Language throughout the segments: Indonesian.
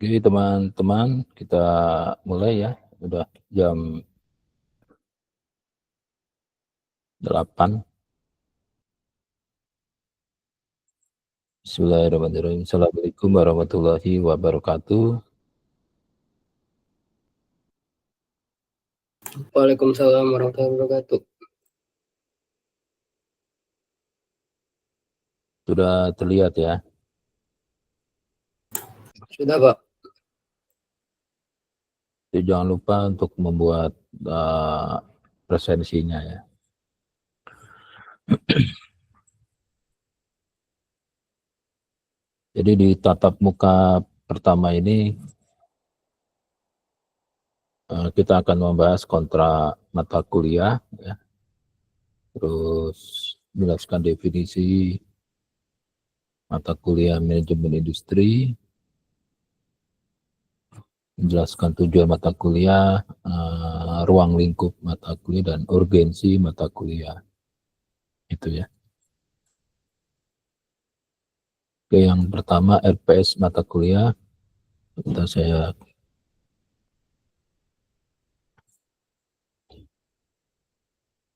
Oke teman-teman, kita mulai ya. Udah jam 8. Bismillahirrahmanirrahim. Assalamualaikum warahmatullahi wabarakatuh. Waalaikumsalam warahmatullahi wabarakatuh. Sudah terlihat ya? Sudah, Pak. Jadi jangan lupa untuk membuat presensinya ya. Jadi di tatap muka pertama ini kita akan membahas kontrak mata kuliah ya. Terus menjelaskan definisi mata kuliah manajemen industri, menjelaskan tujuan mata kuliah, ruang lingkup mata kuliah, dan urgensi mata kuliah. Itu ya. Oke, yang pertama RPS mata kuliah.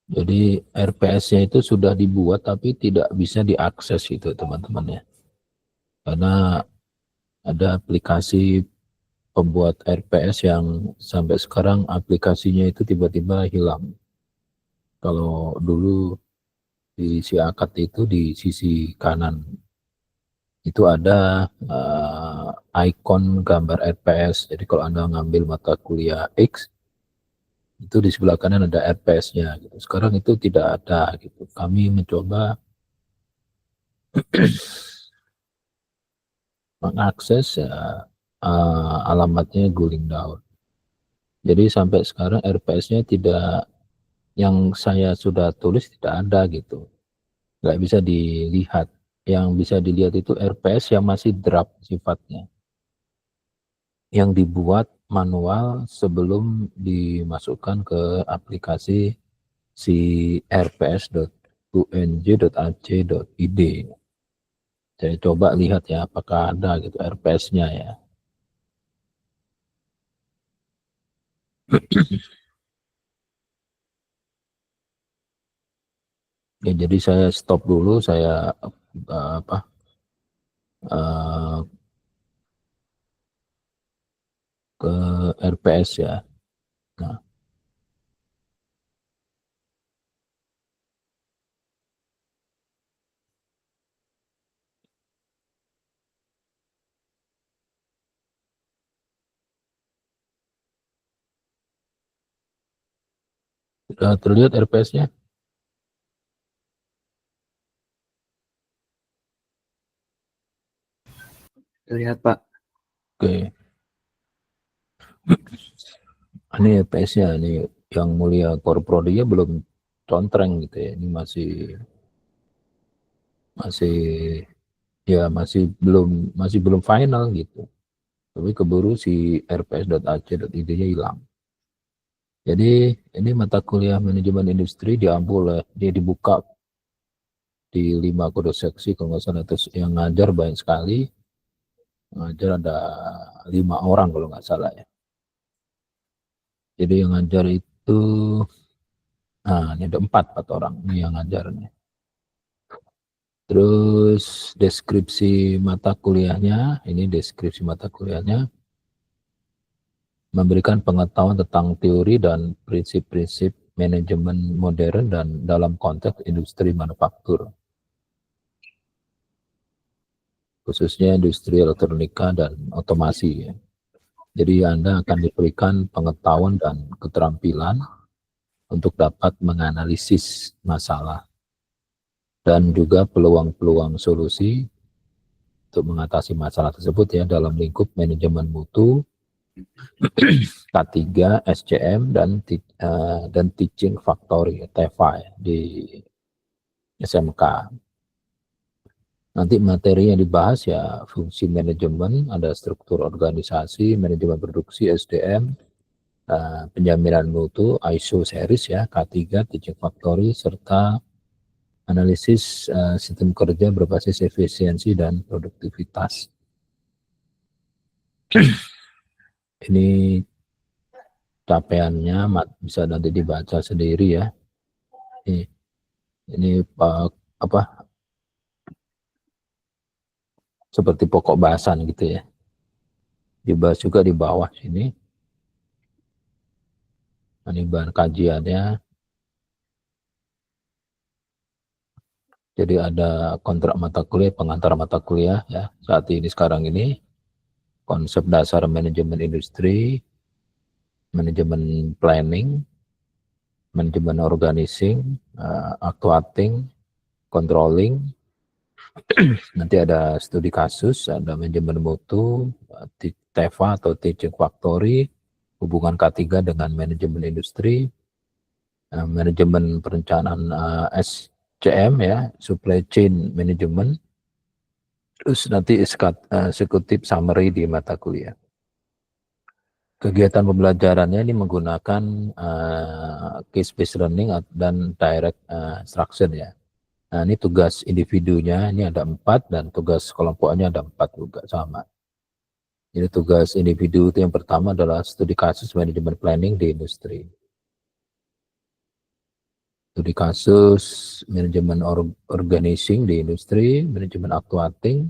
Jadi RPS-nya itu sudah dibuat tapi tidak bisa diakses itu teman-teman ya. Karena ada aplikasi pembuat RPS yang sampai sekarang aplikasinya itu tiba-tiba hilang. Kalau dulu di si akad itu di sisi kanan itu ada ikon gambar RPS. Jadi kalau Anda ngambil mata kuliah X, itu di sebelah kanan ada RPS-nya. Gitu. Sekarang itu tidak ada. Gitu. Kami mencoba mengakses alamatnya Guling Daun. Jadi sampai sekarang RPS-nya tidak, yang saya sudah tulis tidak ada gitu. Nggak bisa dilihat. Yang bisa dilihat itu RPS yang masih draft sifatnya, yang dibuat manual sebelum dimasukkan ke aplikasi si rps.unj.ac.id. Saya coba lihat ya apakah ada gitu RPS-nya ya. Ya, jadi saya stop dulu, saya ke RPS ya. Nah, sudah terlihat RPS-nya? Terlihat, Pak. Oke. Ini RPS-nya, ini yang mulia korprodinya belum contreng gitu ya. Ini masih belum final gitu. Tapi keburu si rps.ac.id-nya hilang. Jadi ini mata kuliah manajemen industri dia dibuka di 5 kode seksi kalau nggak salah, terus yang ngajar banyak sekali. Ngajar ada 5 orang kalau nggak salah ya. Jadi yang ngajar itu, ini ada 4 orang ini yang ngajarnya. Terus deskripsi mata kuliahnya, ini deskripsi mata kuliahnya memberikan pengetahuan tentang teori dan prinsip-prinsip manajemen modern dan dalam konteks industri manufaktur, khususnya industri elektronika dan otomasi. Jadi Anda akan diberikan pengetahuan dan keterampilan untuk dapat menganalisis masalah dan juga peluang-peluang solusi untuk mengatasi masalah tersebut ya dalam lingkup manajemen mutu, K3, SCM, dan Teaching Factory, TEFA ya, di SMK. Nanti materi yang dibahas ya fungsi manajemen, ada struktur organisasi, manajemen produksi, SDM, penjaminan mutu, ISO series ya, K3, Teaching Factory, serta analisis sistem kerja berbasis efisiensi dan produktivitas. Ini capaiannya bisa nanti dibaca sendiri ya. Ini apa seperti pokok bahasan gitu ya. Dibahas juga di bawah sini. Ini bahan kajiannya. Jadi ada kontrak mata kuliah, pengantar mata kuliah ya. Saat ini sekarang ini konsep dasar manajemen industri, manajemen planning, manajemen organizing, actuating, controlling. Nanti ada studi kasus, ada manajemen mutu, TEFA atau Teaching Factory, hubungan K3 dengan manajemen industri, manajemen perencanaan SCM ya, supply chain management, terus nanti eksekutif summary di mata kuliah. Kegiatan pembelajarannya ini menggunakan case-based learning dan direct instruction ya. Nah ini tugas individunya, ini ada 4 dan tugas kelompoknya ada 4 juga sama. Jadi tugas individu itu yang pertama adalah studi kasus manajemen planning di industri. Studi kasus manajemen organizing di industri, manajemen actuating,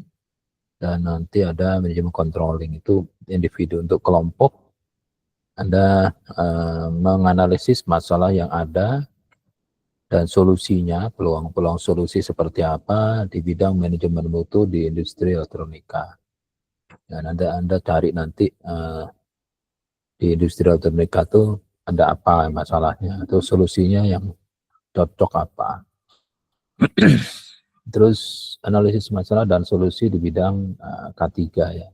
dan nanti ada manajemen controlling itu individu. Untuk kelompok, Anda menganalisis masalah yang ada dan solusinya, peluang-peluang solusi seperti apa di bidang manajemen mutu di industri elektronika. Dan Anda cari nanti di industri elektronika itu ada apa masalahnya atau solusinya yang cocok apa. Terus analisis masalah dan solusi di bidang K3 ya.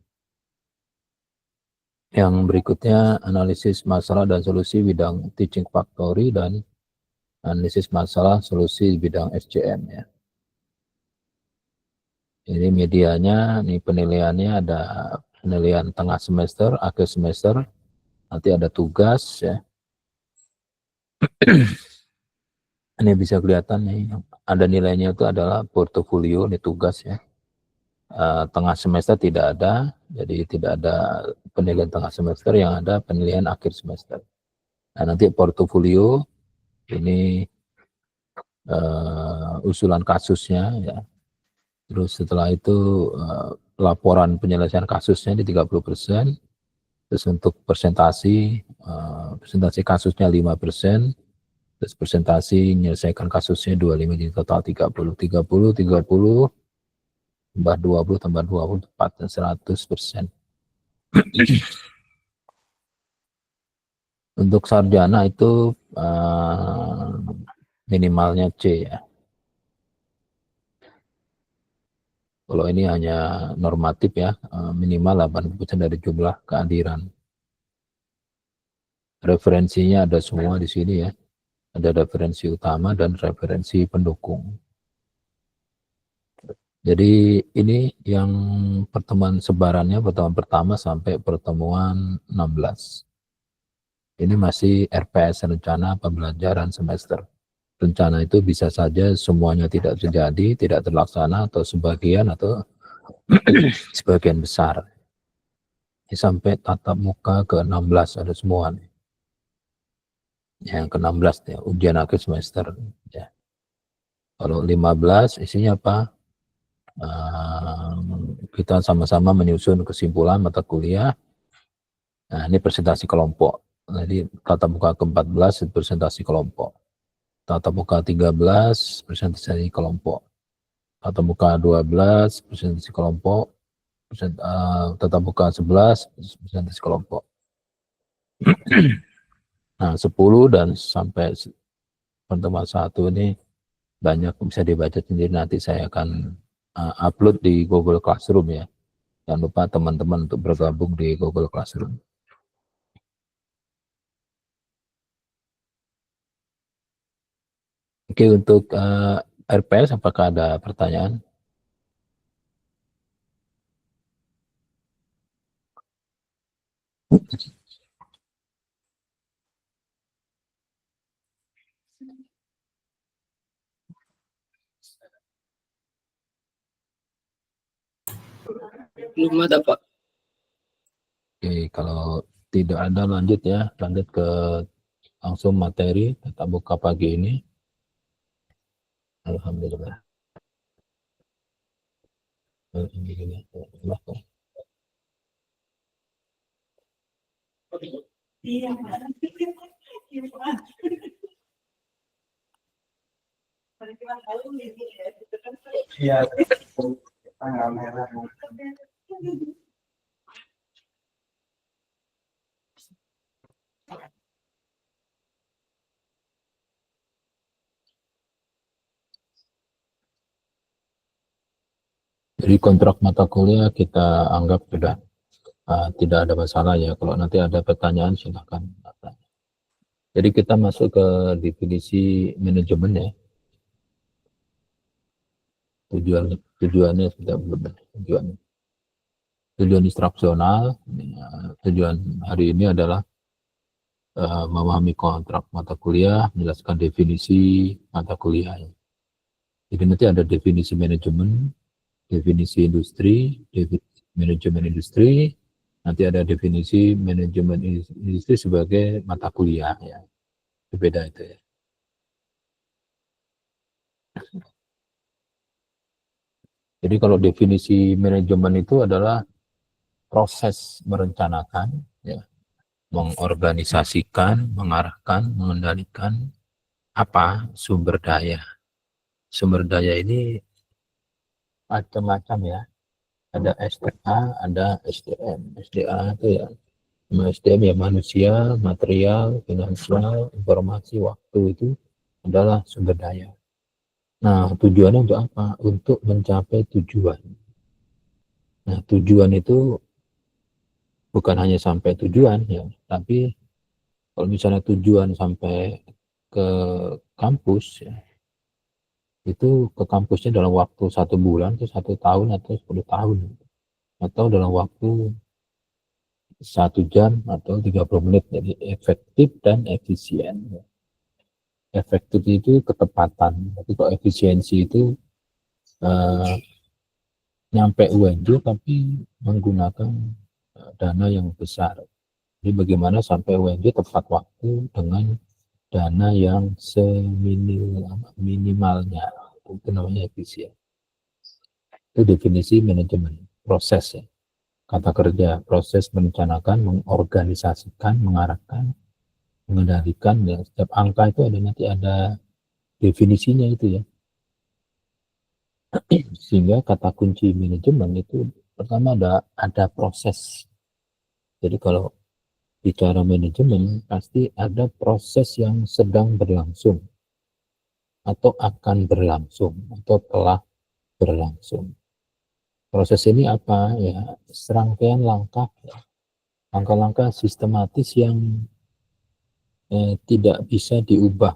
Yang berikutnya analisis masalah dan solusi bidang teaching factory dan analisis masalah solusi di bidang SCM ya. Ini medianya, ini penilaiannya ada penilaian tengah semester, akhir semester, nanti ada tugas ya. Ini bisa kelihatan nih, ada nilainya itu adalah portofolio, ini tugas ya. Tengah semester tidak ada, jadi tidak ada penilaian tengah semester, yang ada penilaian akhir semester. Nah, nanti portofolio ini usulan kasusnya ya. Terus setelah itu laporan penyelesaian kasusnya di 30%. Terus untuk presentasi kasusnya 5%. Terus presentasi menyelesaikan kasusnya 25, jadi total 30 tambah 20 tambah 20 tepatnya 100%. Untuk sarjana itu minimalnya C ya. Kalau ini hanya normatif ya, minimal 80% dari jumlah kehadiran. Referensinya ada semua di sini ya. Ada referensi utama dan referensi pendukung. Jadi ini yang pertemuan sebarannya, pertemuan pertama sampai pertemuan 16. Ini masih RPS, rencana pembelajaran semester. Rencana itu bisa saja semuanya tidak terjadi, tidak terlaksana, atau sebagian, atau sebagian besar. Ini sampai tatap muka ke-16 ada semua nih. Yang ke-16 ya, ujian akhir semester. Ya. Kalau 15 isinya apa? Kita sama-sama menyusun kesimpulan mata kuliah. Nah, ini presentasi kelompok. Jadi tatap muka ke-14 presentasi kelompok. Tatap muka 13 presentasi kelompok. Tatap muka 12 presentasi kelompok. Tatap muka 11 presentasi kelompok. Nah, 10 dan sampai pertemuan 1 ini banyak bisa dibaca sendiri, nanti saya akan upload di Google Classroom ya. Jangan lupa teman-teman untuk bergabung di Google Classroom. Oke, untuk RPS apakah ada pertanyaan? Belum ada Pak. kalau tidak ada lanjut ya, lanjut ke langsung materi tatap muka pagi ini. Alhamdulillah. Alhamdulillah. Iya. Iya. Tanggal merah. Jadi kontrak mata kuliah kita anggap sudah tidak ada masalah ya. Kalau nanti ada pertanyaan silakan. Jadi kita masuk ke definisi manajemen ya. Tujuannya sudah benar. Tujuan instruksional. Tujuan hari ini adalah memahami kontrak mata kuliah, menjelaskan definisi mata kuliah. Jadi nanti ada definisi manajemen, definisi industri, definisi manajemen industri, nanti ada definisi manajemen industri sebagai mata kuliah ya. Berbeda itu ya. Jadi kalau definisi manajemen itu adalah proses merencanakan, ya, mengorganisasikan, mengarahkan, mengendalikan apa sumber daya. Sumber daya ini macam-macam ya. Ada SDA, ada SDM. SDA itu ya, SDM ya manusia, material, finansial, informasi, waktu itu adalah sumber daya. Nah, tujuannya untuk apa? Untuk mencapai tujuan. Nah, tujuan itu bukan hanya sampai tujuan ya, tapi kalau misalnya tujuan sampai ke kampus ya, itu ke kampusnya dalam waktu 1 bulan atau 1 tahun atau 10 tahun atau dalam waktu 1 jam atau 30 menit. Jadi efektif dan efisien. Efektif itu ketepatan, tapi kalau efisiensi itu nyampe UNJ tapi menggunakan dana yang besar. Jadi bagaimana sampai UNJ tepat waktu dengan dana yang seminimalnya, itu namanya efisien. Itu definisi manajemen, proses ya. Kata kerja, proses merencanakan, mengorganisasikan, mengarahkan, mengendalikan ya. Setiap angka itu ada nanti ada definisinya itu ya. Sehingga kata kunci manajemen itu pertama ada proses. Jadi kalau bicara manajemen pasti ada proses yang sedang berlangsung atau akan berlangsung atau telah berlangsung. Proses ini apa ya? Serangkaian langkah ya. Langkah-langkah sistematis yang tidak bisa diubah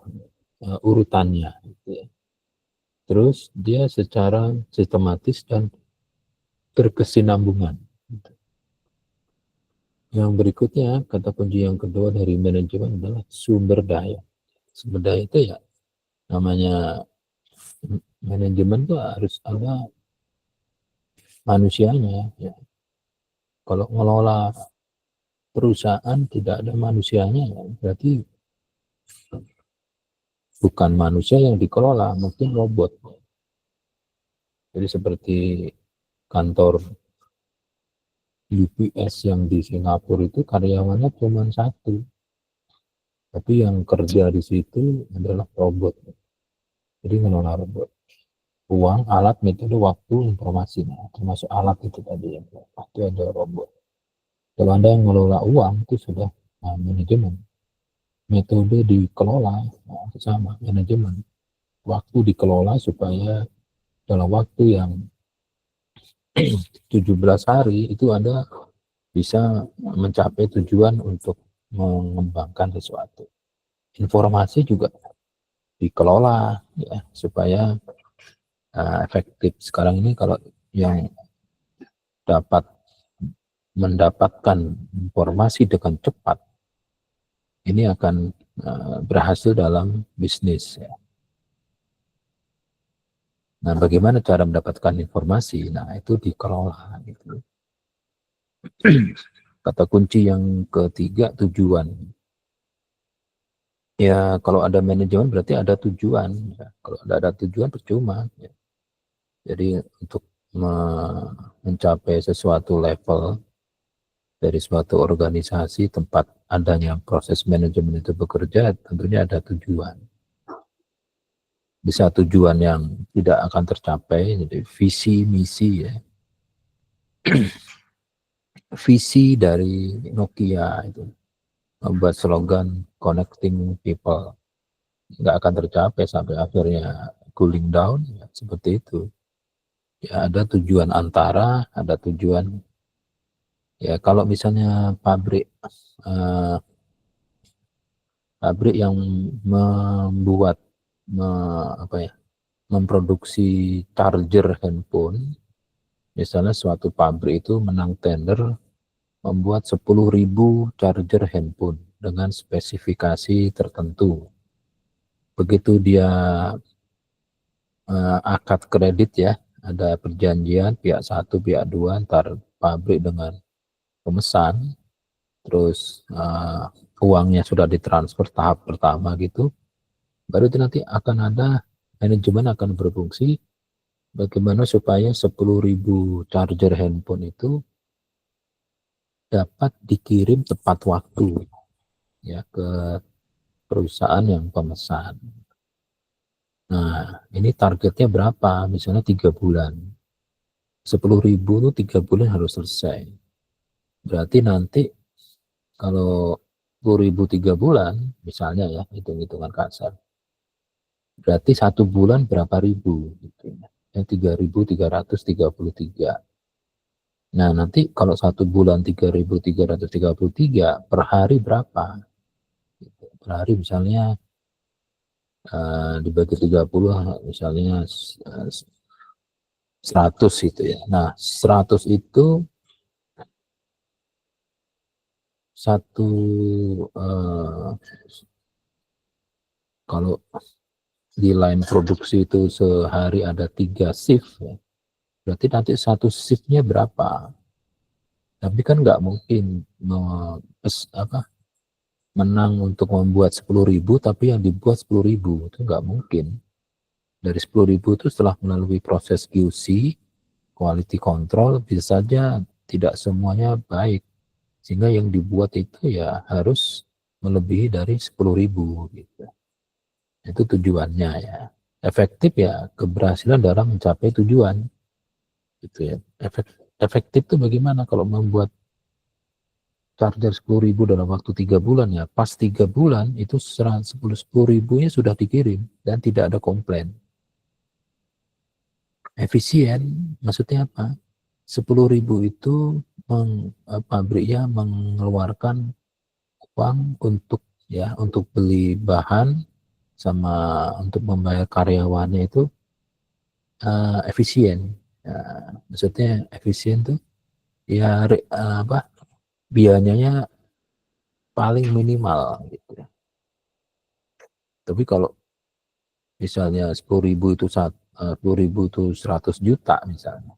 urutannya gitu ya. Terus dia secara sistematis dan berkesinambungan. Yang berikutnya, kata kunci yang kedua dari manajemen adalah sumber daya. Sumber daya itu ya namanya manajemen itu harus ada manusianya. Ya. Kalau ngelola perusahaan tidak ada manusianya, ya, berarti bukan manusia yang dikelola, mungkin robot. Jadi seperti kantor UPS yang di Singapura itu karyawannya cuma 1, tapi yang kerja di situ adalah robot. Jadi ngelola robot. Uang, alat, metode, waktu, informasi. Nah, termasuk alat itu tadi yang itu ada robot. Kalau Anda yang ngelola uang itu sudah manajemen. Metode dikelola, nah, sama manajemen. Waktu dikelola supaya dalam waktu yang 17 hari itu Anda bisa mencapai tujuan untuk mengembangkan sesuatu. Informasi juga dikelola ya supaya efektif. Sekarang ini kalau yang dapat mendapatkan informasi dengan cepat ini akan berhasil dalam bisnis ya. Nah, bagaimana cara mendapatkan informasi? Nah, itu dikelola gitu. Kata kunci yang ketiga, tujuan. Ya, kalau ada manajemen berarti ada tujuan. Ya, kalau ada tujuan percuma. Ya. Jadi untuk mencapai sesuatu level dari suatu organisasi tempat adanya proses manajemen itu bekerja, tentunya ada tujuan. Bisa tujuan yang tidak akan tercapai, jadi visi, misi ya. Visi dari Nokia itu membuat slogan connecting people, nggak akan tercapai sampai akhirnya cooling down, ya, seperti itu. Ya, ada tujuan antara, ada tujuan. Ya, kalau misalnya pabrik yang membuat memproduksi charger handphone, misalnya suatu pabrik itu menang tender membuat 10.000 charger handphone dengan spesifikasi tertentu. Begitu dia akad kredit ya, ada perjanjian pihak satu, pihak dua, antar pabrik dengan pemesan, terus uangnya sudah ditransfer tahap pertama gitu, baru itu nanti akan ada manajemen akan berfungsi bagaimana supaya 10.000 charger handphone itu dapat dikirim tepat waktu ya ke perusahaan yang pemesan. Nah, ini targetnya berapa? Misalnya 3 bulan. 10.000 itu 3 bulan harus selesai. Berarti nanti kalau 10.000 3 bulan, misalnya ya, hitung-hitungan kasar. Berarti 1 bulan berapa ribu? Gitu. Yang 3.333. Nah, nanti kalau 1 bulan 3.333 per hari berapa? Gitu. Per hari misalnya dibagi 30 misalnya 100 itu ya. Nah, 100 itu satu kalau di line produksi itu sehari ada 3 shift ya. Berarti nanti satu shiftnya berapa? Tapi kan nggak mungkin menang untuk membuat 10.000 tapi yang dibuat 10.000 itu nggak mungkin. Dari 10.000 itu setelah melalui proses QC, quality control, bisa saja tidak semuanya baik. Sehingga yang dibuat itu ya harus melebihi dari 10.000 gitu. Itu tujuannya ya. Efektif ya keberhasilan dalam mencapai tujuan. Gitu ya. Efektif itu bagaimana kalau membuat charger 10.000 dalam waktu 3 bulan ya. Pas 3 bulan itu 10.000-nya sudah dikirim dan tidak ada komplain. Efisien maksudnya apa? 10.000 itu pabriknya mengeluarkan uang untuk beli bahan sama untuk membayar karyawannya itu efisien. Maksudnya efisien tuh ya biayanya paling minimal gitu. Tapi kalau misalnya 10.000 itu 100 juta misalnya,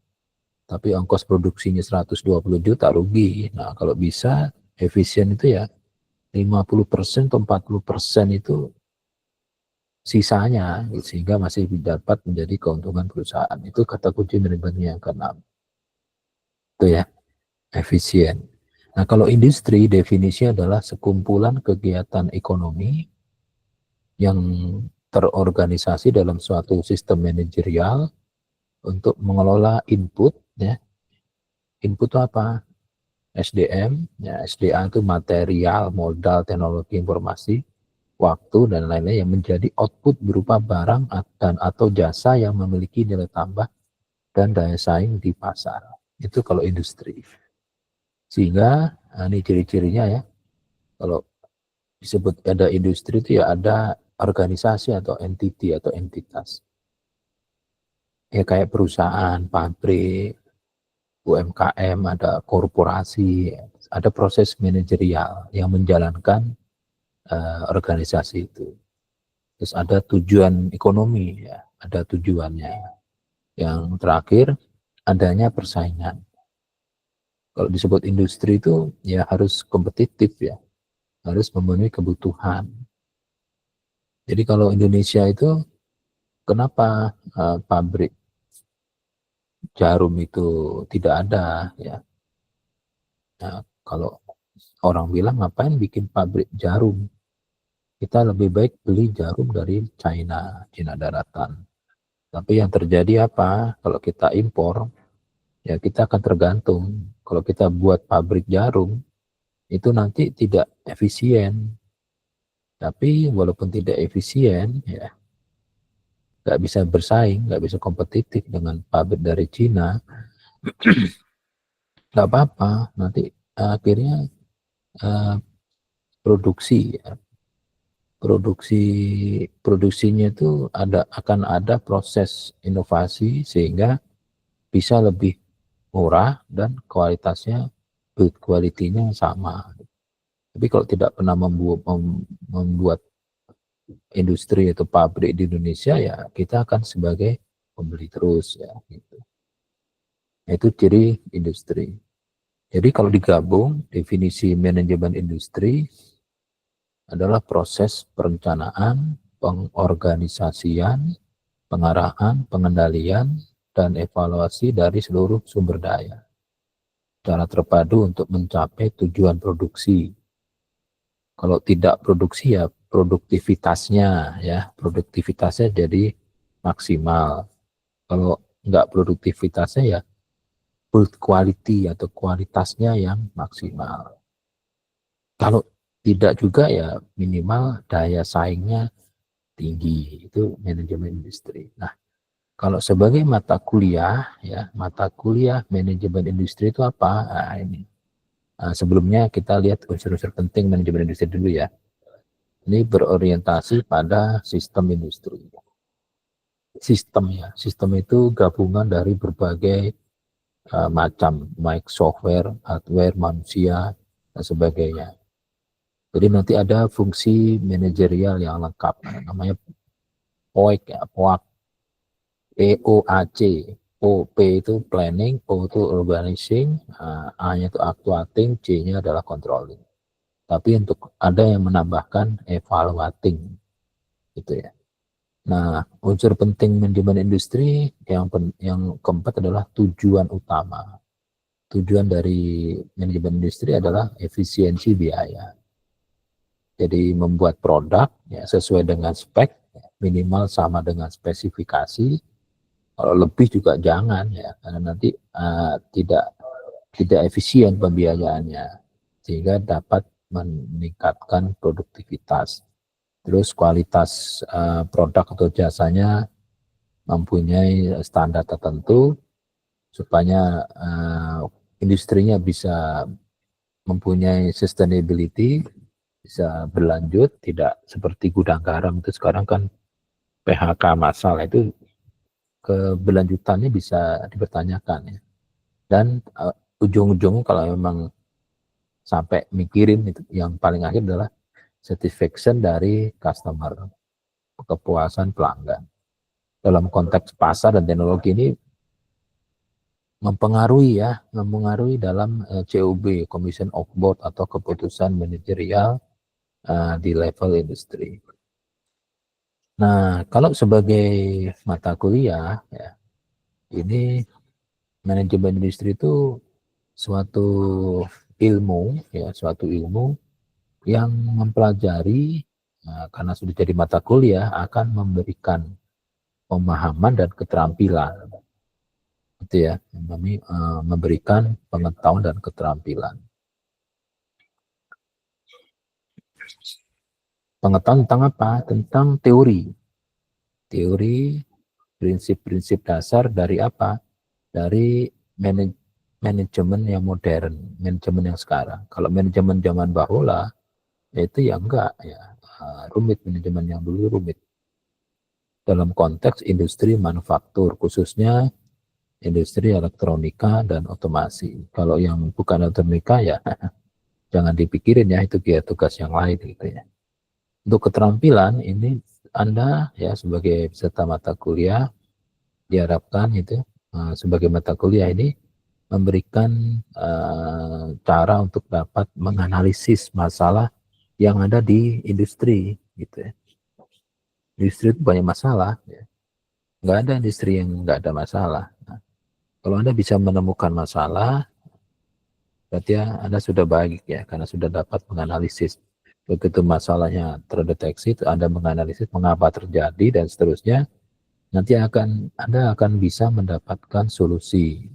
tapi ongkos produksinya 120 juta rugi. Nah, kalau bisa efisien itu ya 50% atau 40% itu sisanya, sehingga masih dapat menjadi keuntungan perusahaan. Itu kata kunci manajemen yang keenam. Itu ya, efisien. Nah, kalau industri definisinya adalah sekumpulan kegiatan ekonomi yang terorganisasi dalam suatu sistem manajerial untuk mengelola input ya. Input itu apa? SDM, ya SDA itu material, modal, teknologi, informasi, waktu dan lain-lain yang menjadi output berupa barang dan atau jasa yang memiliki nilai tambah dan daya saing di pasar. Itu kalau industri. Sehingga ini ciri-cirinya ya. Kalau disebut ada industri itu ya ada organisasi atau entity atau entitas. Ya kayak perusahaan, pabrik, UMKM, ada korporasi, ada proses manajerial yang menjalankan organisasi itu. Terus ada tujuan ekonomi, ya, ada tujuannya. Yang terakhir, adanya persaingan. Kalau disebut industri itu ya harus kompetitif ya, harus memenuhi kebutuhan. Jadi kalau Indonesia itu kenapa pabrik jarum itu tidak ada ya? Nah, kalau orang bilang ngapain bikin pabrik jarum? Kita lebih baik beli jarum dari China, Cina daratan. Tapi yang terjadi apa? Kalau kita impor, ya kita akan tergantung. Kalau kita buat pabrik jarum, itu nanti tidak efisien. Tapi walaupun tidak efisien, ya nggak bisa bersaing, nggak bisa kompetitif dengan pabrik dari Cina, nggak apa-apa. Nanti akhirnya eh, produksi, ya, produksinya itu akan ada proses inovasi sehingga bisa lebih murah dan kualitasnya build quality-nya sama. Tapi kalau tidak pernah membuat industri atau pabrik di Indonesia, ya kita akan sebagai pembeli terus ya gitu. Itu ciri industri. Jadi kalau digabung, definisi manajemen industri adalah proses perencanaan, pengorganisasian, pengarahan, pengendalian, dan evaluasi dari seluruh sumber daya secara terpadu untuk mencapai tujuan produksi. Kalau tidak produksi ya produktivitasnya jadi maksimal. Kalau enggak produktivitasnya ya build quality atau kualitasnya yang maksimal. Kalau tidak juga ya minimal daya saingnya tinggi. Itu manajemen industri. Nah, kalau sebagai mata kuliah ya, mata kuliah manajemen industri itu apa? Nah, ini. Nah, sebelumnya kita lihat unsur-unsur penting manajemen industri dulu ya. Ini berorientasi pada sistem industri. Sistem itu gabungan dari berbagai macam, baik software, hardware, manusia, dan sebagainya. Jadi nanti ada fungsi manajerial yang lengkap, namanya POAC, ya, POAC, POAC. P itu planning, O itu organizing, A-nya itu actuating, C-nya adalah controlling. Tapi untuk ada yang menambahkan evaluating, gitu ya. Nah, unsur penting manajemen industri yang keempat adalah tujuan utama. Tujuan dari manajemen industri adalah efisiensi biaya. Jadi membuat produk ya, sesuai dengan spek, minimal sama dengan spesifikasi. Kalau lebih juga jangan ya, karena nanti tidak efisien pembiayaannya, sehingga dapat meningkatkan produktivitas. Terus kualitas produk atau jasanya mempunyai standar tertentu supaya industrinya bisa mempunyai sustainability, bisa berlanjut, tidak seperti gudang garam itu sekarang kan PHK massal, itu keberlanjutannya bisa dipertanyakan ya. Dan ujung-ujungnya kalau memang sampai mikirin itu, yang paling akhir adalah satisfaction dari customer, kepuasan pelanggan. Dalam konteks pasar dan teknologi ini mempengaruhi dalam COB, Commission of Board, atau keputusan manajerial di level industri. Nah, kalau sebagai mata kuliah ya, ini manajemen industri itu suatu ilmu yang mempelajari, karena sudah jadi mata kuliah, akan memberikan pemahaman dan keterampilan, gitu ya, memberikan pengetahuan dan keterampilan. Pengetahuan tentang apa? Tentang teori, prinsip-prinsip dasar dari apa? Dari manajemen yang modern, manajemen yang sekarang. Kalau manajemen zaman bahula, itu ya enggak ya, rumit. Manajemen yang dulu rumit dalam konteks industri manufaktur, khususnya industri elektronika dan otomasi. Kalau yang bukan elektronika ya jangan dipikirin ya, itu dia tugas yang lain gitu ya. Untuk keterampilan ini Anda ya sebagai peserta mata kuliah diharapkan itu sebagai mata kuliah ini memberikan cara untuk dapat menganalisis masalah yang ada di industri gitu ya. Industri itu banyak masalah ya. Nggak ada industri yang nggak ada masalah. Nah, kalau Anda bisa menemukan masalah, berarti ya Anda sudah baik ya, karena sudah dapat menganalisis. Begitu masalahnya terdeteksi, Anda menganalisis mengapa terjadi dan seterusnya, nanti Anda akan bisa mendapatkan solusi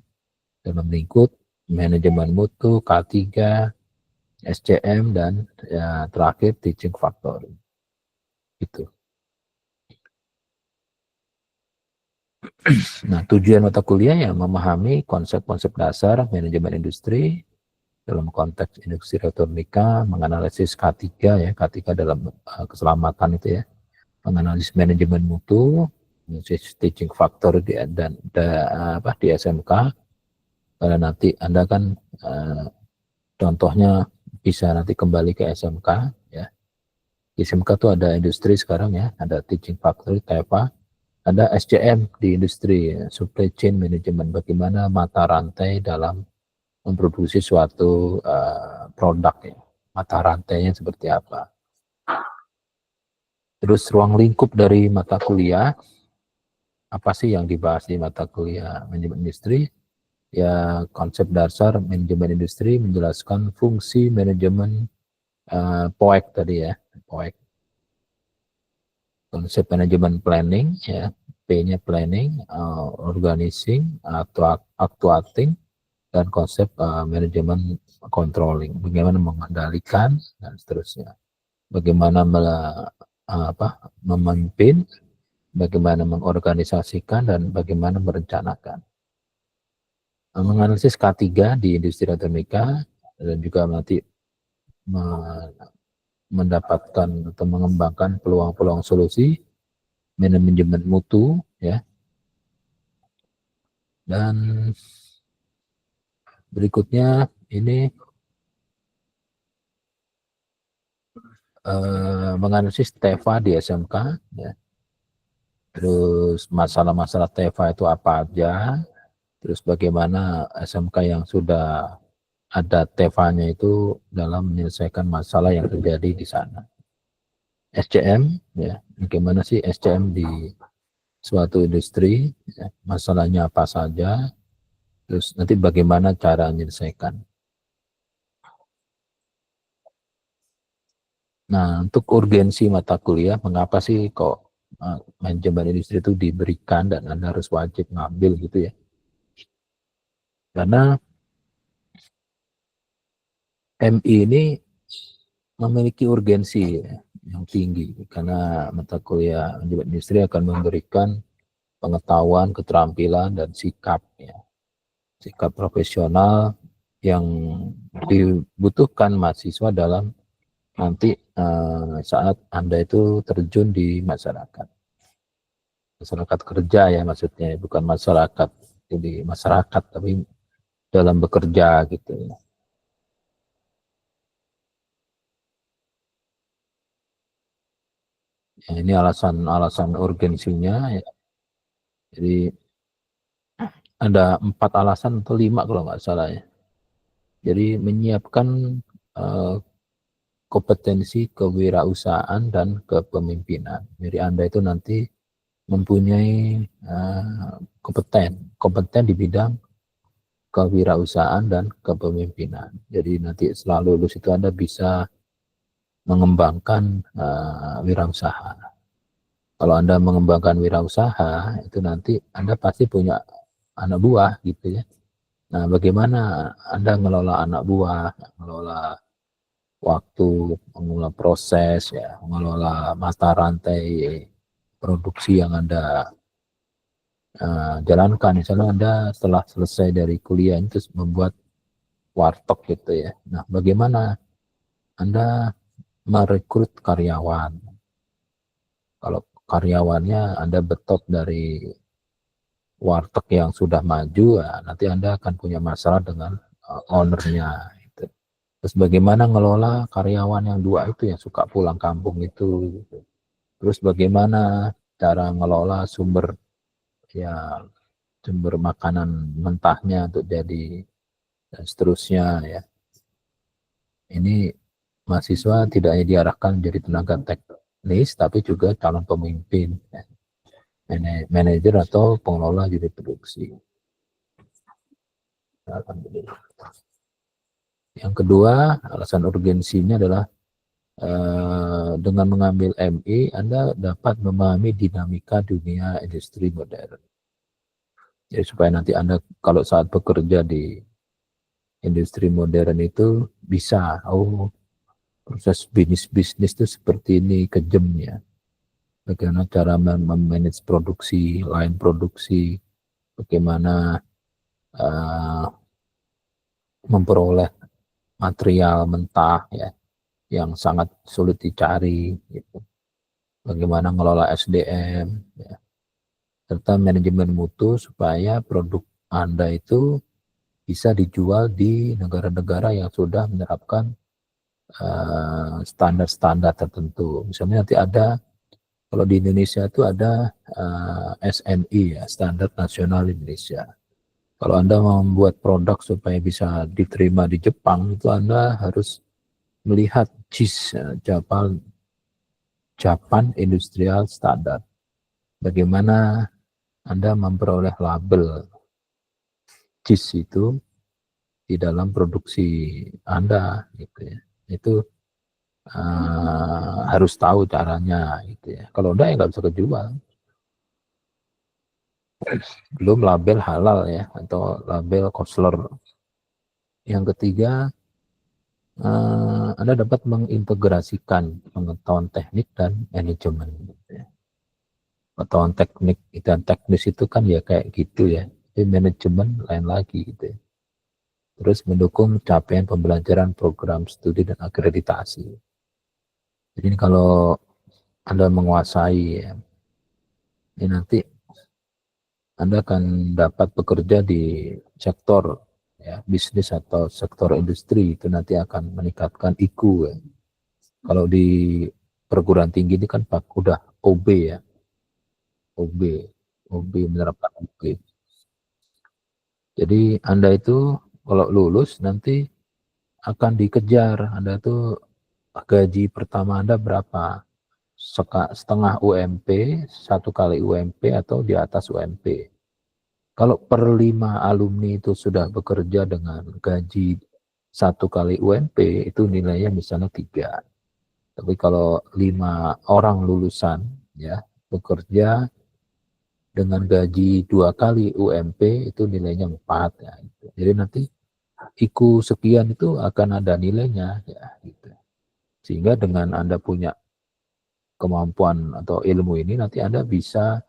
dalam lingkup manajemen mutu, K3, SCM, dan ya, terakhir teaching factor. Gitu. Nah, tujuan mata kuliah yang memahami konsep-konsep dasar manajemen industri dalam konteks industri elektronika, menganalisis K3 ya, K3 dalam keselamatan itu ya, menganalisis manajemen mutu, teaching factor di SMK. Karena nanti Anda kan contohnya bisa nanti kembali ke SMK ya. Di SMK tuh ada industri sekarang ya, ada teaching factor TEFA, ada SCM di industri, supply chain management, bagaimana mata rantai dalam memproduksi suatu produk ya, mata rantainya seperti apa. Terus ruang lingkup dari mata kuliah, apa sih yang dibahas di mata kuliah manajemen industri? Ya, konsep dasar manajemen industri menjelaskan fungsi manajemen POEK tadi ya, POEK. Konsep manajemen planning ya, P-nya planning, organizing, actuating, dan konsep manajemen controlling, bagaimana mengendalikan dan seterusnya, bagaimana memimpin, bagaimana mengorganisasikan, dan bagaimana merencanakan. Menganalisis K3 di industri elektronika dan juga nanti mendapatkan atau mengembangkan peluang-peluang solusi manajemen mutu ya. Dan berikutnya ini menganalisis TEFA di SMK ya. Terus masalah-masalah TEFA itu apa aja, terus bagaimana SMK yang sudah ada TEFA-nya itu dalam menyelesaikan masalah yang terjadi di sana. SCM ya, bagaimana sih SCM di suatu industri ya, masalahnya apa saja, terus nanti bagaimana cara menyelesaikan. Nah, untuk urgensi mata kuliah, mengapa sih kok manajemen industri itu diberikan dan Anda harus wajib ngambil gitu ya? Karena MI ini memiliki urgensi ya, yang tinggi, karena mata kuliah manajemen industri akan memberikan pengetahuan, keterampilan, dan sikap ya, sikap profesional yang dibutuhkan mahasiswa dalam nanti saat Anda itu terjun di masyarakat kerja ya, maksudnya bukan masyarakat jadi masyarakat, tapi dalam bekerja gitu ya. Ya, ini alasan urgensinya ya. Jadi ada 4 alasan atau 5 kalau nggak salah ya. Jadi menyiapkan kompetensi kewirausahaan dan kepemimpinan. Jadi Anda itu nanti mempunyai kompeten di bidang kewirausahaan dan kepemimpinan. Jadi nanti setelah lulus itu Anda bisa mengembangkan wirausaha. Kalau Anda mengembangkan wirausaha, itu nanti Anda pasti punya anak buah gitu ya. Nah, bagaimana Anda mengelola anak buah, mengelola waktu, mengelola proses ya, mengelola mata rantai produksi yang Anda jalankan. Misalnya Anda setelah selesai dari kuliah itu membuat warteg gitu ya. Nah, bagaimana Anda merekrut karyawan? Kalau karyawannya Anda betot dari warteg yang sudah maju, ya, nanti Anda akan punya masalah dengan ownernya. Gitu. Terus bagaimana ngelola karyawan yang 2 itu yang suka pulang kampung itu. Gitu. Terus bagaimana cara ngelola sumber ya sumber makanan mentahnya untuk jadi dan seterusnya ya. Ini mahasiswa tidak hanya diarahkan menjadi tenaga teknis, tapi juga calon pemimpin, ya. Manajer atau pengelola unit produksi. Alhamdulillah. Yang kedua, alasan urgensinya adalah dengan mengambil MI, Anda dapat memahami dinamika dunia industri modern. Jadi supaya nanti Anda kalau saat bekerja di industri modern itu bisa, oh proses bisnis itu seperti ini kejamnya. Bagaimana cara memanage produksi, line produksi, bagaimana memperoleh material mentah ya yang sangat sulit dicari gitu. Bagaimana mengelola SDM ya, serta manajemen mutu supaya produk Anda itu bisa dijual di negara-negara yang sudah menerapkan standar-standar tertentu. Misalnya nanti ada, kalau di Indonesia itu ada SNI ya, Standar Nasional Indonesia. Kalau Anda membuat produk supaya bisa diterima di Jepang, itu Anda harus melihat JIS, Japan Industrial Standard. Bagaimana Anda memperoleh label JIS itu di dalam produksi Anda, gitu ya. Itu harus tahu caranya, gitu ya. Kalau enggak ya nggak bisa kejual. Belum label halal ya, atau label Kosler. Yang ketiga, Anda dapat mengintegrasikan pengetahuan teknik dan manajemen. Gitu ya. Pengetahuan teknik dan teknis itu kan ya kayak gitu ya. Tapi manajemen lain lagi gitu ya. Terus mendukung capaian pembelajaran program studi dan akreditasi. Jadi ini kalau Anda menguasai ya, ini nanti Anda akan dapat bekerja di sektor ya, bisnis atau sektor industri, itu nanti akan meningkatkan IQ ya. Kalau di perguruan tinggi ini kan udah OB ya, OB menerapkan OB. Jadi Anda itu kalau lulus nanti akan dikejar, Anda tuh gaji pertama Anda berapa? Setengah UMP, 1 kali UMP atau di atas UMP. Kalau per 5 alumni itu sudah bekerja dengan gaji 1 kali UMP, itu nilainya misalnya 3. Tapi kalau 5 orang lulusan ya bekerja dengan gaji 2 kali UMP, itu nilainya 4 ya. Jadi nanti IQ sekian itu akan ada nilainya ya gitu. Sehingga dengan Anda punya kemampuan atau ilmu ini nanti Anda bisa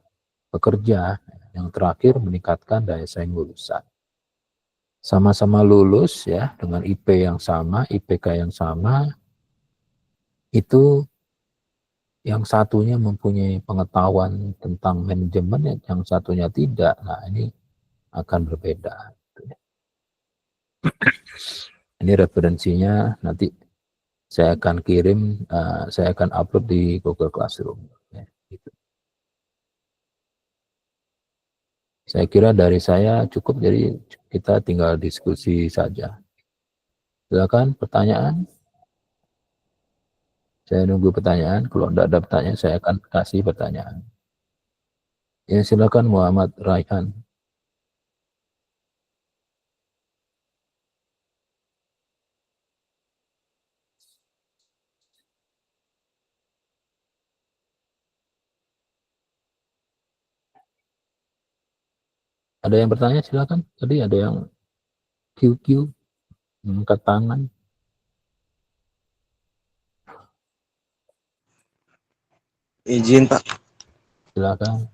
bekerja. Yang terakhir meningkatkan daya saing lulusan. Sama-sama lulus ya dengan IP yang sama, IPK yang sama, itu yang satunya mempunyai pengetahuan tentang manajemen, yang satunya tidak. Nah ini akan berbeda. Ini referensinya nanti saya akan kirim, saya akan upload di Google Classroom. Ya, gitu. Saya kira dari saya cukup, jadi kita tinggal diskusi saja. Silakan pertanyaan. Saya nunggu pertanyaan. Kalau tidak ada pertanyaan, saya akan kasih pertanyaan. Ya, silakan Muhammad Raihan. Ada yang bertanya, silakan. Tadi ada yang QQ, angkat tangan. Izin Pak, Silakan.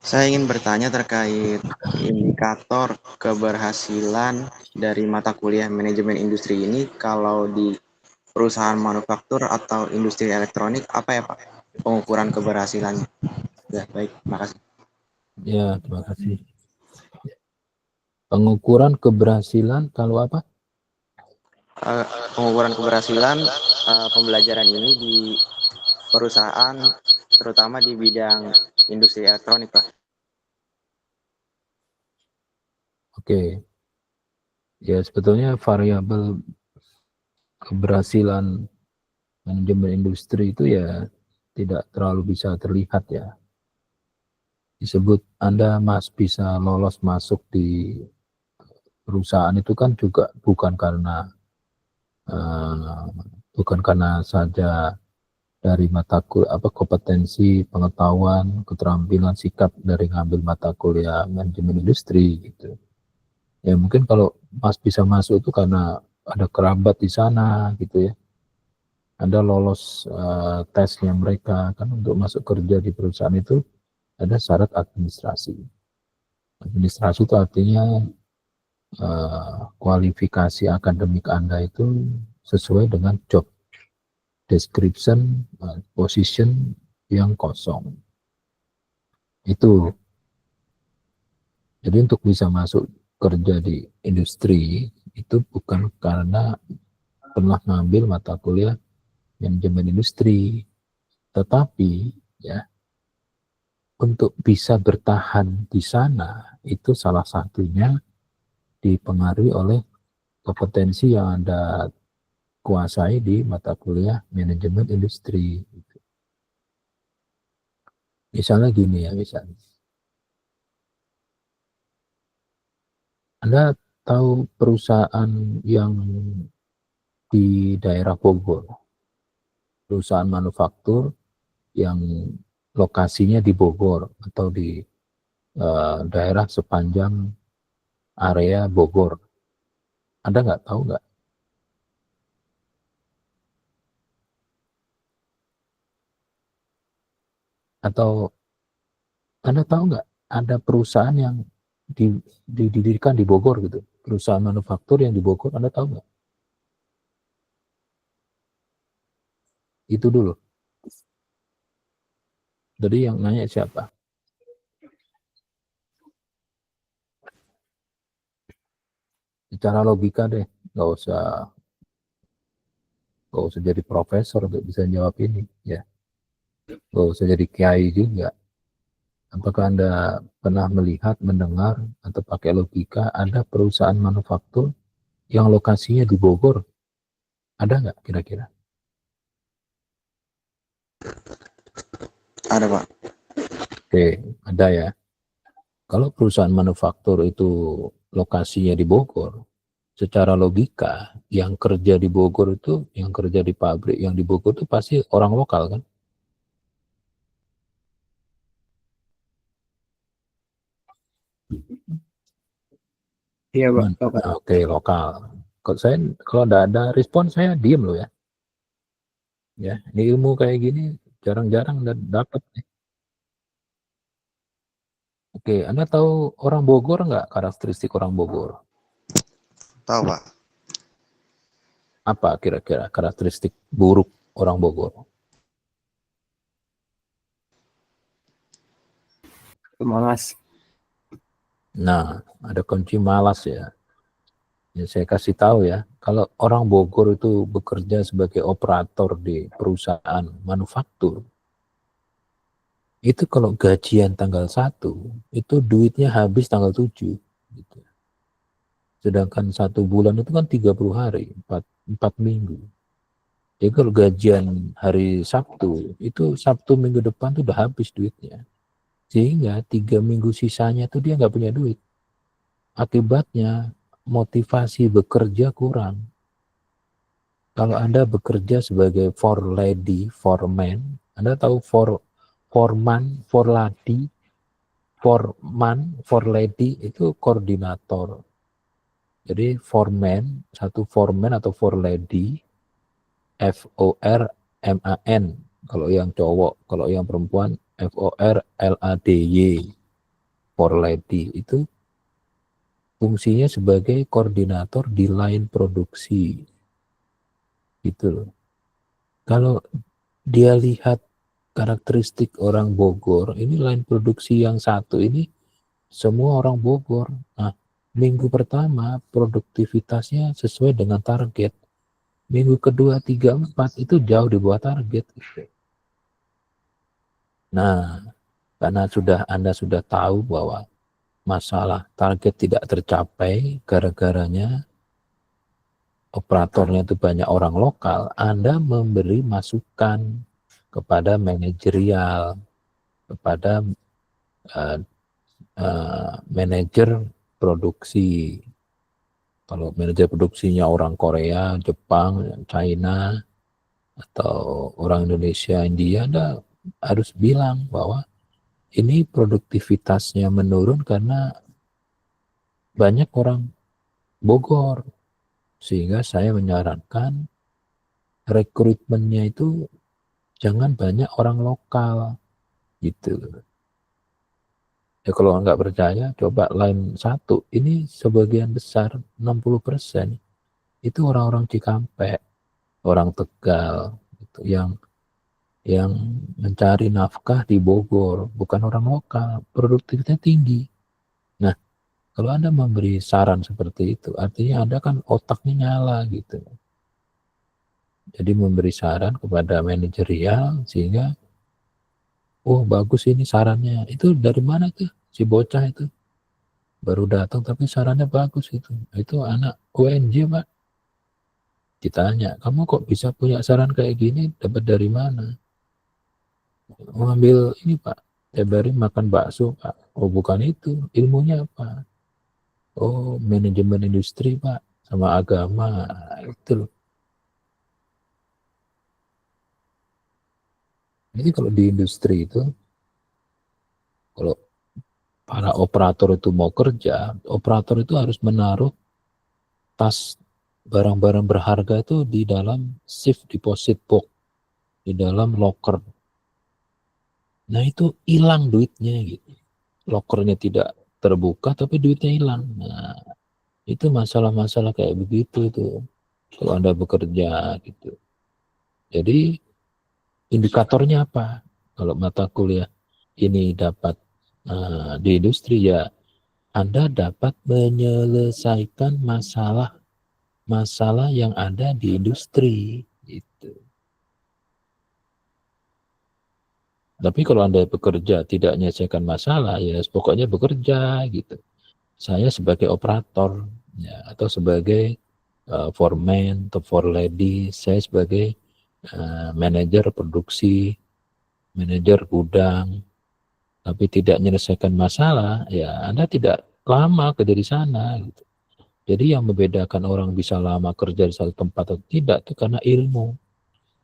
saya ingin bertanya terkait indikator keberhasilan dari mata kuliah manajemen industri ini kalau di perusahaan manufaktur atau industri elektronik, apa ya Pak pengukuran keberhasilannya? Ya, baik, makasih. Ya, terima kasih. Pengukuran keberhasilan kalau apa? Pengukuran keberhasilan pembelajaran ini di perusahaan, terutama di bidang industri elektronik Pak. Oke. Ya, sebetulnya variabel keberhasilan manajemen industri itu ya tidak terlalu bisa terlihat ya. Disebut Anda bisa lolos masuk di perusahaan itu kan juga eh, bukan karena saja dari kompetensi, pengetahuan, keterampilan, sikap dari ngambil mata kuliah manajemen industri gitu. Ya mungkin kalau Mas bisa masuk itu karena ada kerabat di sana gitu ya. Anda lolos tesnya mereka kan untuk masuk kerja di perusahaan itu ada syarat administrasi. Administrasi itu artinya kualifikasi akademik Anda itu sesuai dengan job description, position yang kosong. Itu. Jadi untuk bisa masuk kerja di industri itu bukan karena pernah ngambil mata kuliah manajemen industri, tetapi ya untuk bisa bertahan di sana itu salah satunya dipengaruhi oleh kompetensi yang Anda kuasai di mata kuliah manajemen industri. Misalnya gini ya, misalnya Anda tahu perusahaan yang di daerah Bogor, perusahaan manufaktur yang lokasinya di Bogor atau di daerah sepanjang area Bogor. Anda nggak tahu nggak? Atau Anda tahu nggak ada perusahaan yang didirikan di Bogor gitu, perusahaan manufaktur yang di Bogor, Anda tahu nggak? Itu dulu. Jadi yang nanya siapa? Secara logika deh, nggak usah jadi profesor untuk bisa jawab ini, ya. Nggak usah jadi kiai juga. Apakah Anda pernah melihat, mendengar, atau pakai logika ada perusahaan manufaktur yang lokasinya di Bogor? Ada nggak kira-kira? Ada, Pak. Oke, ada ya. Kalau perusahaan manufaktur itu lokasinya di Bogor, secara logika yang kerja di Bogor itu, yang kerja di pabrik yang di Bogor itu pasti orang lokal kan? Iya, Pak. Oke, lokal. Kalau ada respon saya diem loh ya. Ya, ini ilmu kayak gini jarang-jarang dapat. Oke, Anda tahu orang Bogor nggak, karakteristik orang Bogor? Tahu, Pak. Apa kira-kira karakteristik buruk orang Bogor? Malas. Nah, ada kunci malas ya. Ya, saya kasih tahu ya, kalau orang Bogor itu bekerja sebagai operator di perusahaan manufaktur, itu kalau gajian tanggal 1, itu duitnya habis tanggal 7. Gitu. Sedangkan 1 bulan itu kan 30 hari, 4 minggu. Jadi kalau gajian hari Sabtu, itu Sabtu minggu depan tuh udah habis duitnya. Sehingga 3 minggu sisanya tuh dia nggak punya duit. Akibatnya motivasi bekerja kurang. Kalau Anda bekerja sebagai foreman, Anda tahu foreman, for lady itu koordinator. Jadi satu foreman atau for lady, FORMAN kalau yang cowok, kalau yang perempuan FORLADY, for lady itu fungsinya sebagai koordinator di line produksi. Gitu loh. Kalau dia lihat karakteristik orang Bogor, ini line produksi yang satu ini semua orang Bogor. Nah, minggu pertama produktivitasnya sesuai dengan target. Minggu kedua, 3, 4 itu jauh di bawah target. Nah, karena Anda sudah tahu bahwa masalah target tidak tercapai gara-garanya operatornya itu banyak orang lokal, Anda memberi masukan kepada manajerial, kepada uh, manajer produksi. Kalau manajer produksinya orang Korea, Jepang, China, atau orang Indonesia, India, Anda harus bilang bahwa ini produktivitasnya menurun karena banyak orang Bogor. Sehingga saya menyarankan rekrutmennya itu jangan banyak orang lokal gitu. Ya kalau nggak percaya, coba line 1. Ini sebagian besar, 60%, itu orang-orang Cikampek, orang Tegal, gitu, yang mencari nafkah di Bogor, bukan orang lokal, produktivitasnya tinggi. Nah, kalau Anda memberi saran seperti itu, artinya Anda kan otaknya nyala gitu. Jadi memberi saran kepada manajerial sehingga, oh bagus ini sarannya. Itu dari mana tuh si bocah itu? Baru datang tapi sarannya bagus itu. Itu anak UNJ Pak. Ditanya, kamu kok bisa punya saran kayak gini? Dapat dari mana? Mengambil ini Pak. Tiap hari makan bakso Pak. Oh bukan itu. Ilmunya apa? Oh manajemen industri Pak. Sama agama. Itu loh. Jadi kalau di industri itu, kalau para operator itu mau kerja, operator itu harus menaruh tas barang-barang berharga itu di dalam safe deposit box, di dalam locker. Nah itu hilang duitnya gitu. Lokernya tidak terbuka tapi duitnya hilang. Nah itu masalah-masalah kayak begitu itu kalau Anda bekerja gitu. Jadi indikatornya apa? Kalau mata kuliah ini dapat di industri, ya Anda dapat menyelesaikan masalah yang ada di industri gitu. Tapi kalau Anda bekerja tidak menyelesaikan masalah, ya pokoknya bekerja gitu. Saya sebagai operator ya, atau sebagai foreman atau forelady, saya sebagai manajer produksi, manajer gudang, tapi tidak menyelesaikan masalah, ya Anda tidak lama kerja di sana gitu. Jadi yang membedakan orang bisa lama kerja di satu tempat atau tidak itu karena ilmu.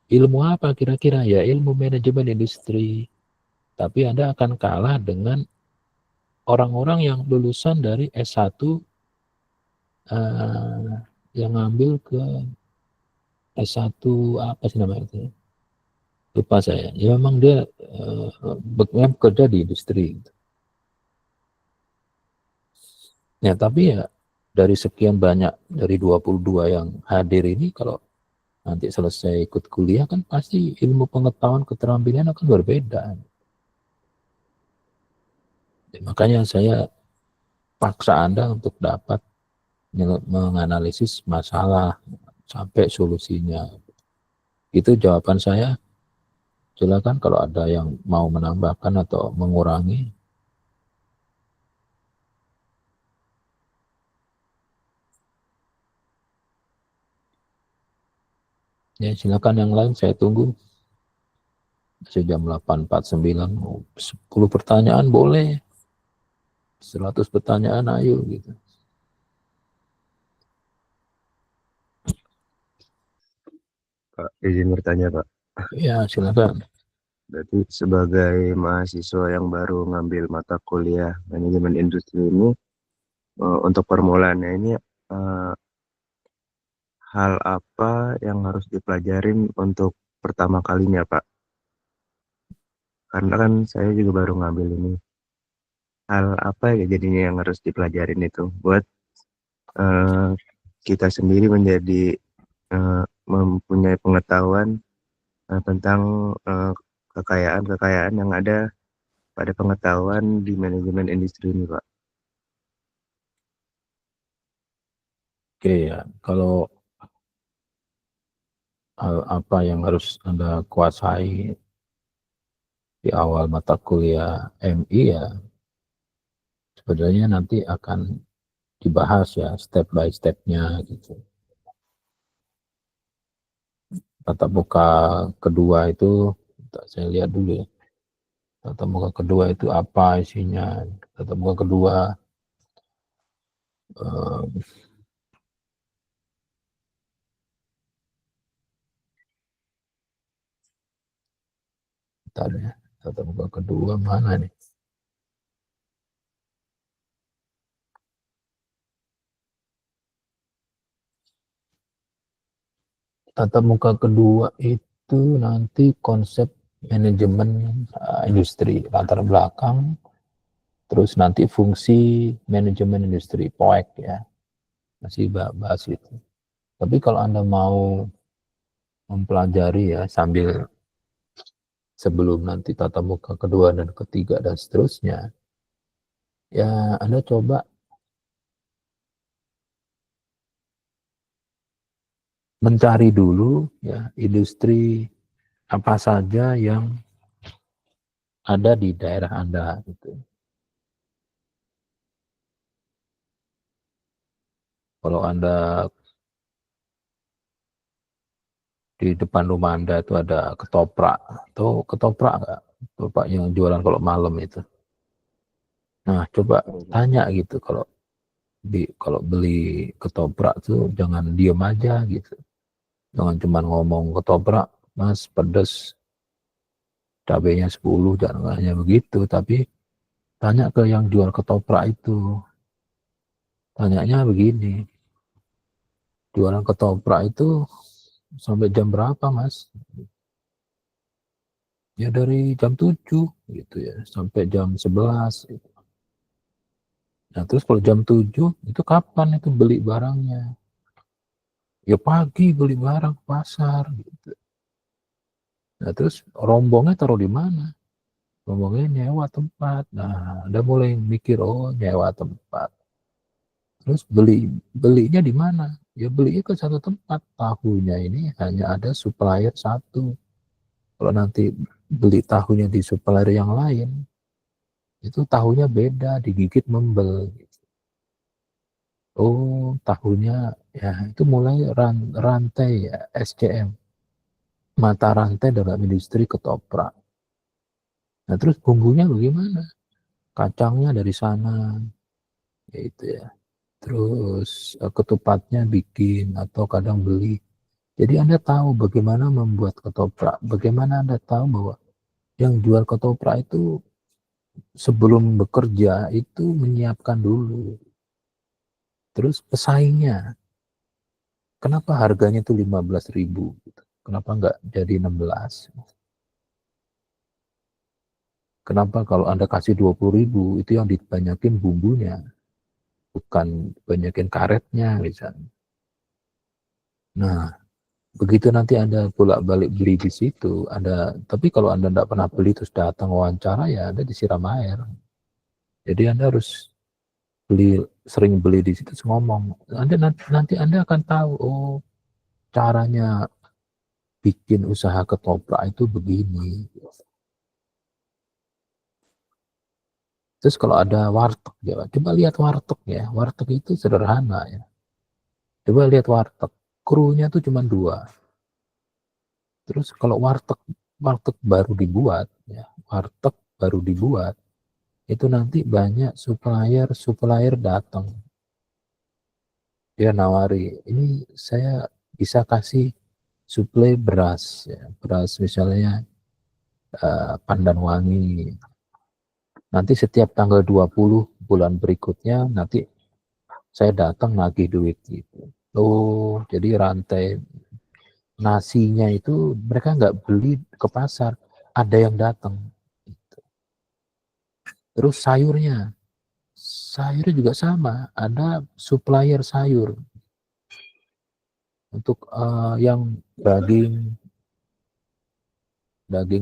Ilmu apa kira-kira? Ya ilmu manajemen industri. Tapi Anda akan kalah dengan orang-orang yang lulusan dari S1 yang ngambil ke S1 apa sih namanya itu? Lupa saya. Ya memang dia bekerja di industri. Ya tapi ya dari sekian banyak, dari 22 yang hadir ini, kalau nanti selesai ikut kuliah kan pasti ilmu pengetahuan keterampilan akan berbeda. Ya, makanya saya paksa Anda untuk dapat menganalisis masalah sampai solusinya. Itu jawaban saya. Silakan kalau ada yang mau menambahkan atau mengurangi. Ya silakan yang lain, saya tunggu. Masih jam 8.49, 10 pertanyaan boleh. 100 pertanyaan ayo gitu. Pak, izin bertanya Pak. Ya silakan. Berarti sebagai mahasiswa yang baru ngambil mata kuliah manajemen industri ini, untuk permulaannya ini hal apa yang harus dipelajarin untuk pertama kalinya Pak? Karena kan saya juga baru ngambil ini. Hal apa ya jadinya yang harus dipelajarin itu buat kita sendiri menjadi mempunyai pengetahuan tentang kekayaan-kekayaan yang ada pada pengetahuan di manajemen industri ini, Pak. Oke ya, kalau hal apa yang harus Anda kuasai di awal mata kuliah MI ya, sebenarnya nanti akan dibahas ya step by stepnya gitu. Tatap muka kedua itu, saya lihat dulu ya. Tatap muka kedua itu apa isinya? Tatap muka kedua, bentar ya. Tatap muka kedua mana nih? Tatap muka kedua itu nanti konsep manajemen industri, latar belakang, terus nanti fungsi manajemen industri, POEK ya, masih bahas itu. Tapi kalau Anda mau mempelajari ya sambil sebelum nanti tatap muka kedua dan ketiga dan seterusnya, ya Anda coba mencari dulu ya industri apa saja yang ada di daerah Anda gitu. Kalau Anda di depan rumah Anda itu ada ketoprak, atau ketoprak nggak? Ketoprak yang jualan kalau malam itu. Nah, coba tanya gitu kalau beli ketoprak tuh jangan diem aja gitu. Jangan cuma ngomong ketoprak, Mas pedes, cabenya 10, jangan hanya begitu, tapi tanya ke yang jual ketoprak itu. Tanyanya begini, jualan ketoprak itu sampai jam berapa, Mas? Ya dari jam 7 gitu ya, sampai jam 11 gitu. Nah, terus kalau jam 7 itu kapan itu beli barangnya? Ya pagi beli barang ke pasar gitu. Nah, terus rombongnya taruh di mana? Rombongnya nyewa tempat. Nah, Anda mulai mikir, oh nyewa tempat. Terus belinya di mana? Ya belinya ke satu tempat. Tahunya ini hanya ada supplier satu. Kalau nanti beli tahunya di supplier yang lain, itu tahunya beda, digigit membel. Oh, tahunya ya itu mulai rantai ya, SCM. Mata rantai dalam industri ketoprak. Nah, terus bumbunya bagaimana? Kacangnya dari sana, gitu ya. Terus ketupatnya bikin atau kadang beli. Jadi Anda tahu bagaimana membuat ketoprak. Bagaimana Anda tahu bahwa yang jual ketoprak itu sebelum bekerja itu menyiapkan dulu. Terus pesaingnya, kenapa harganya itu 15.000? Kenapa nggak jadi 16? Kenapa kalau Anda kasih 20.000 itu yang dibanyakin bumbunya, bukan banyakin karetnya misalnya. Nah, begitu nanti Anda bolak-balik beli di situ, tapi kalau Anda tidak pernah beli terus datang wawancara ya Anda disiram air. Jadi Anda harus sering beli di situ, terus ngomong. Nanti Anda akan tahu, oh caranya bikin usaha ketoprak itu begini. Terus kalau ada warteg, ya, coba lihat warteg ya. Warteg itu sederhana ya. Coba lihat warteg, krunya tuh cuma 2. Terus kalau warteg baru dibuat, ya, warteg baru dibuat, itu nanti banyak supplier datang. Dia nawari, ini saya bisa kasih suplai beras, ya, beras misalnya Pandan Wangi. Nanti setiap tanggal 20 bulan berikutnya nanti saya datang nagih duit gitu. Oh, jadi rantai nasinya itu mereka nggak beli ke pasar, ada yang datang. Terus sayurnya juga sama, ada supplier sayur untuk yang daging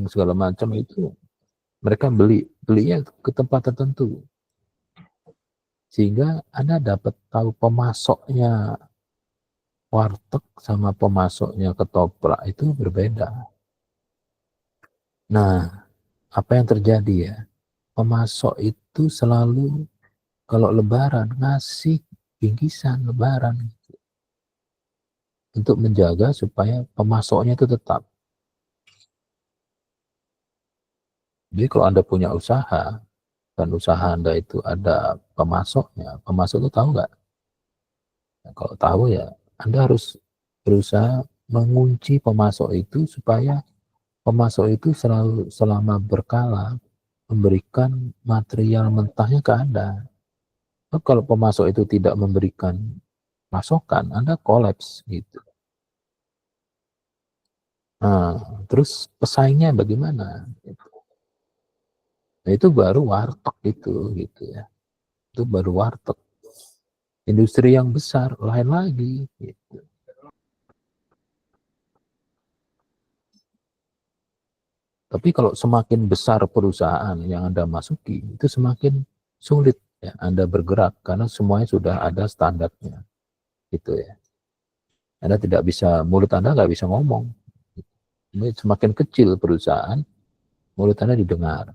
segala macam itu mereka belinya ke tempat tertentu, sehingga Anda dapat tahu pemasoknya warteg sama pemasoknya ketoprak itu berbeda. Nah, apa yang terjadi ya? Pemasok itu selalu Kalau lebaran ngasih bingkisan lebaran untuk menjaga supaya pemasoknya itu tetap. Jadi kalau Anda punya usaha dan usaha Anda itu ada pemasoknya, pemasok itu tahu nggak? Nah, kalau tahu ya Anda harus berusaha mengunci pemasok itu supaya pemasok itu selalu selama berkala memberikan material mentahnya ke Anda. Kalau pemasok itu tidak memberikan pasokan, Anda kolaps gitu. Nah, terus pesaingnya bagaimana? Nah, itu baru warteg itu gitu ya. Itu baru warteg. Industri yang besar lain lagi gitu. Tapi kalau semakin besar perusahaan yang Anda masuki, itu semakin sulit ya Anda bergerak karena semuanya sudah ada standarnya. Gitu ya. Anda tidak bisa, mulut Anda nggak bisa ngomong. Semakin kecil perusahaan, mulut Anda didengar.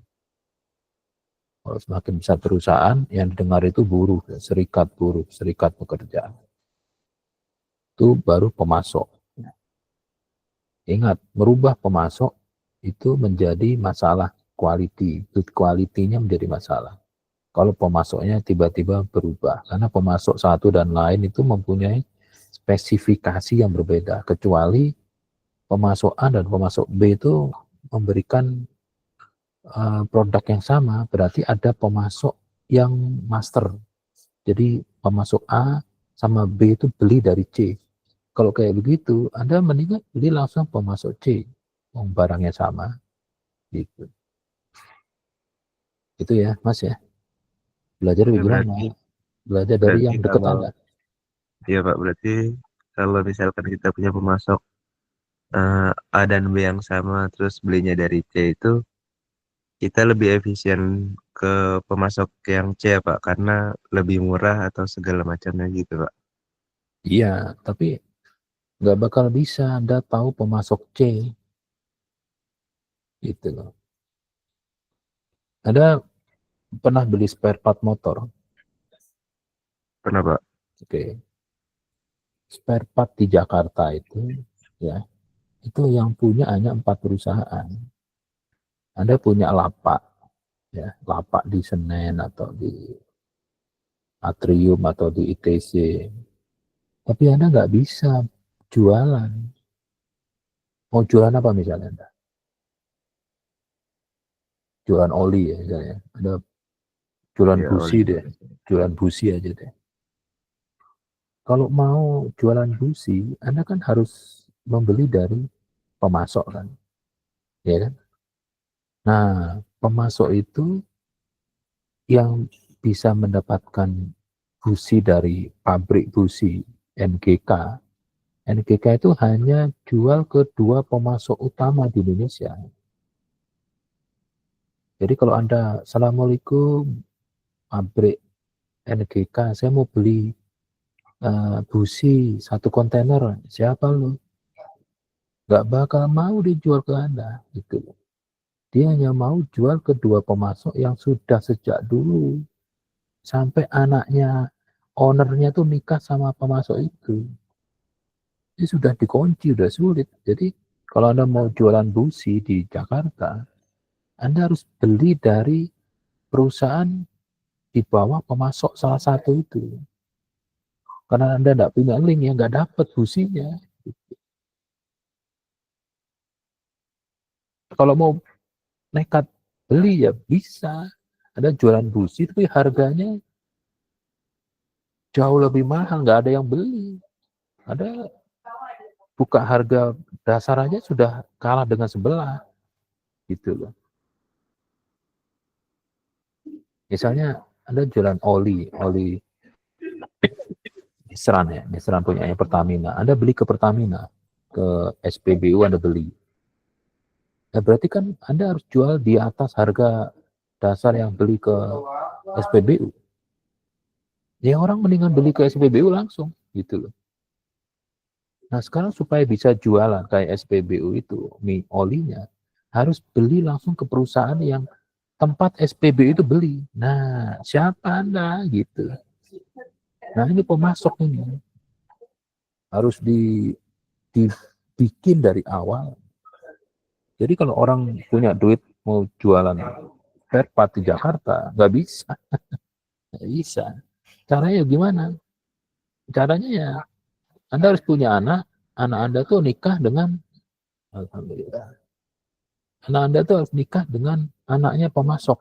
Kalau semakin besar perusahaan, yang didengar itu buruh, serikat pekerja. Itu baru pemasok. Ingat, merubah pemasok itu menjadi masalah quality. Quality-nya menjadi masalah. Kalau pemasoknya tiba-tiba berubah. Karena pemasok satu dan lain itu mempunyai spesifikasi yang berbeda. Kecuali pemasok A dan pemasok B itu memberikan produk yang sama, berarti ada pemasok yang master. Jadi pemasok A sama B itu beli dari C. Kalau kayak begitu, Anda mendingan beli langsung pemasok C. Barangnya sama. Gitu. Itu ya, Mas ya. Belajar Ya, gimana? Belajar dari yang dekat kalau Anda. iya Pak, berarti kalau misalkan kita punya pemasok A dan B yang sama, terus belinya dari C itu, kita lebih efisien ke pemasok yang C ya Pak, karena lebih murah atau segala macamnya gitu Pak. Iya, tapi nggak bakal bisa Anda tahu pemasok C. Gitu loh. Anda pernah beli spare part motor? Pernah Pak? Oke. Spare part di Jakarta itu, ya, itu yang punya hanya 4 perusahaan. Anda punya lapak, ya, lapak di Senen atau di Atrium atau di ITC. Tapi Anda nggak bisa jualan. Mau jualan apa misalnya Anda? Jualan oli ya misalnya. Ada jualan Ya, busi oleh. deh. Jualan busi aja deh. Kalau mau jualan busi, Anda kan harus membeli dari pemasok kan. Ya kan? Nah, pemasok itu yang bisa mendapatkan busi dari pabrik busi NGK. NGK itu hanya jual ke 2 pemasok utama di Indonesia. Jadi kalau Anda, Assalamualaikum, pabrik NGK, saya mau beli busi 1 kontainer, siapa lu? Nggak bakal mau dijual ke Anda. Gitu. Dia hanya mau jual ke 2 pemasok yang sudah sejak dulu. Sampai anaknya, ownernya tuh nikah sama pemasok itu. Ini sudah dikunci, sudah sulit. Jadi kalau Anda mau jualan busi di Jakarta, Anda harus beli dari perusahaan di bawah pemasok salah satu itu. Karena Anda tidak punya link, ya nggak dapat businya. Kalau mau nekat beli ya bisa. Ada jualan busi, tapi harganya jauh lebih mahal, nggak ada yang beli. Ada buka harga dasar aja sudah kalah dengan sebelah. Gitu loh. Misalnya Anda jualan oli Nisran ya, Nisran punya Pertamina. Anda beli ke Pertamina, ke SPBU Anda beli. Ya berarti kan Anda harus jual di atas harga dasar yang beli ke SPBU. Ya orang mendingan beli ke SPBU langsung, gitu loh. Nah sekarang supaya bisa jualan kayak SPBU itu, olinya, harus beli langsung ke perusahaan yang tempat SPBU itu beli. Nah, siapa Anda gitu. Nah, ini pemasok ini harus dibikin dari awal. Jadi kalau orang punya duit mau jualan spare part di Jakarta, nggak bisa. Nggak bisa. Caranya gimana? Caranya ya, Anda harus punya anak Anda tuh nikah dengan, alhamdulillah, anak Anda tuh harus nikah dengan anaknya pemasok.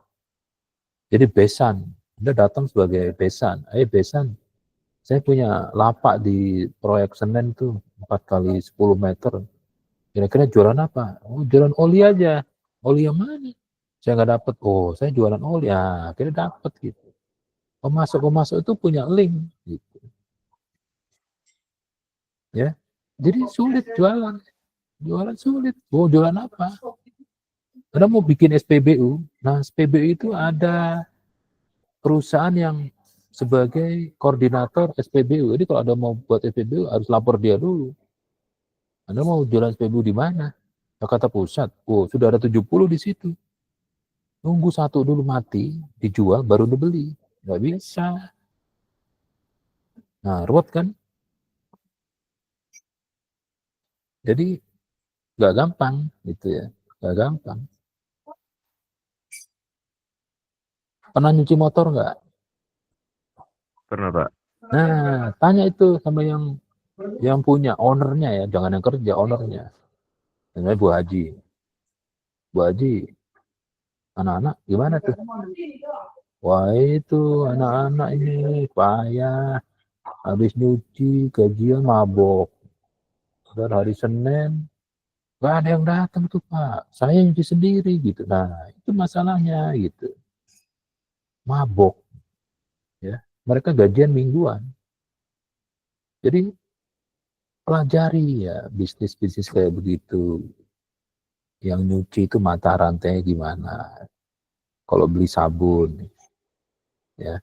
Jadi besan. Anda datang sebagai besan. Besan, saya punya lapak di proyek Senen tuh 4 kali 10 meter. Kira-kira jualan apa? Oh, jualan oli aja. Oli yang mana? Saya nggak dapet. Oh, saya jualan oli. Ya, akhirnya dapet gitu. Pemasok itu punya link gitu. Ya. Jadi sulit jualan. Jualan sulit. Oh, jualan apa? Anda mau bikin SPBU. Nah, SPBU itu ada perusahaan yang sebagai koordinator SPBU. Jadi kalau ada mau buat SPBU harus lapor dia dulu. Anda mau jualan SPBU di mana? Jakarta Pusat. Oh, sudah ada 70 di situ. Nunggu satu dulu mati, dijual baru dibeli. Nggak bisa. Nah, ruwet kan? Jadi nggak gampang gitu ya. Nggak gampang. Pernah nyuci motor nggak? Pernah, Pak. Nah, tanya itu sama yang punya, ownernya ya, jangan yang kerja, ownernya. Namanya Bu Haji. Bu Haji, anak-anak gimana tuh? Wah itu anak-anak ini payah, habis nyuci gajian mabok. Dan hari Senin nggak ada yang datang tuh Pak, saya nyuci sendiri gitu. Nah itu masalahnya gitu, mabok ya. Mereka gajian mingguan. Jadi pelajari ya bisnis-bisnis kayak begitu. Yang nyuci itu mata rantainya gimana. Kalau beli sabun ya,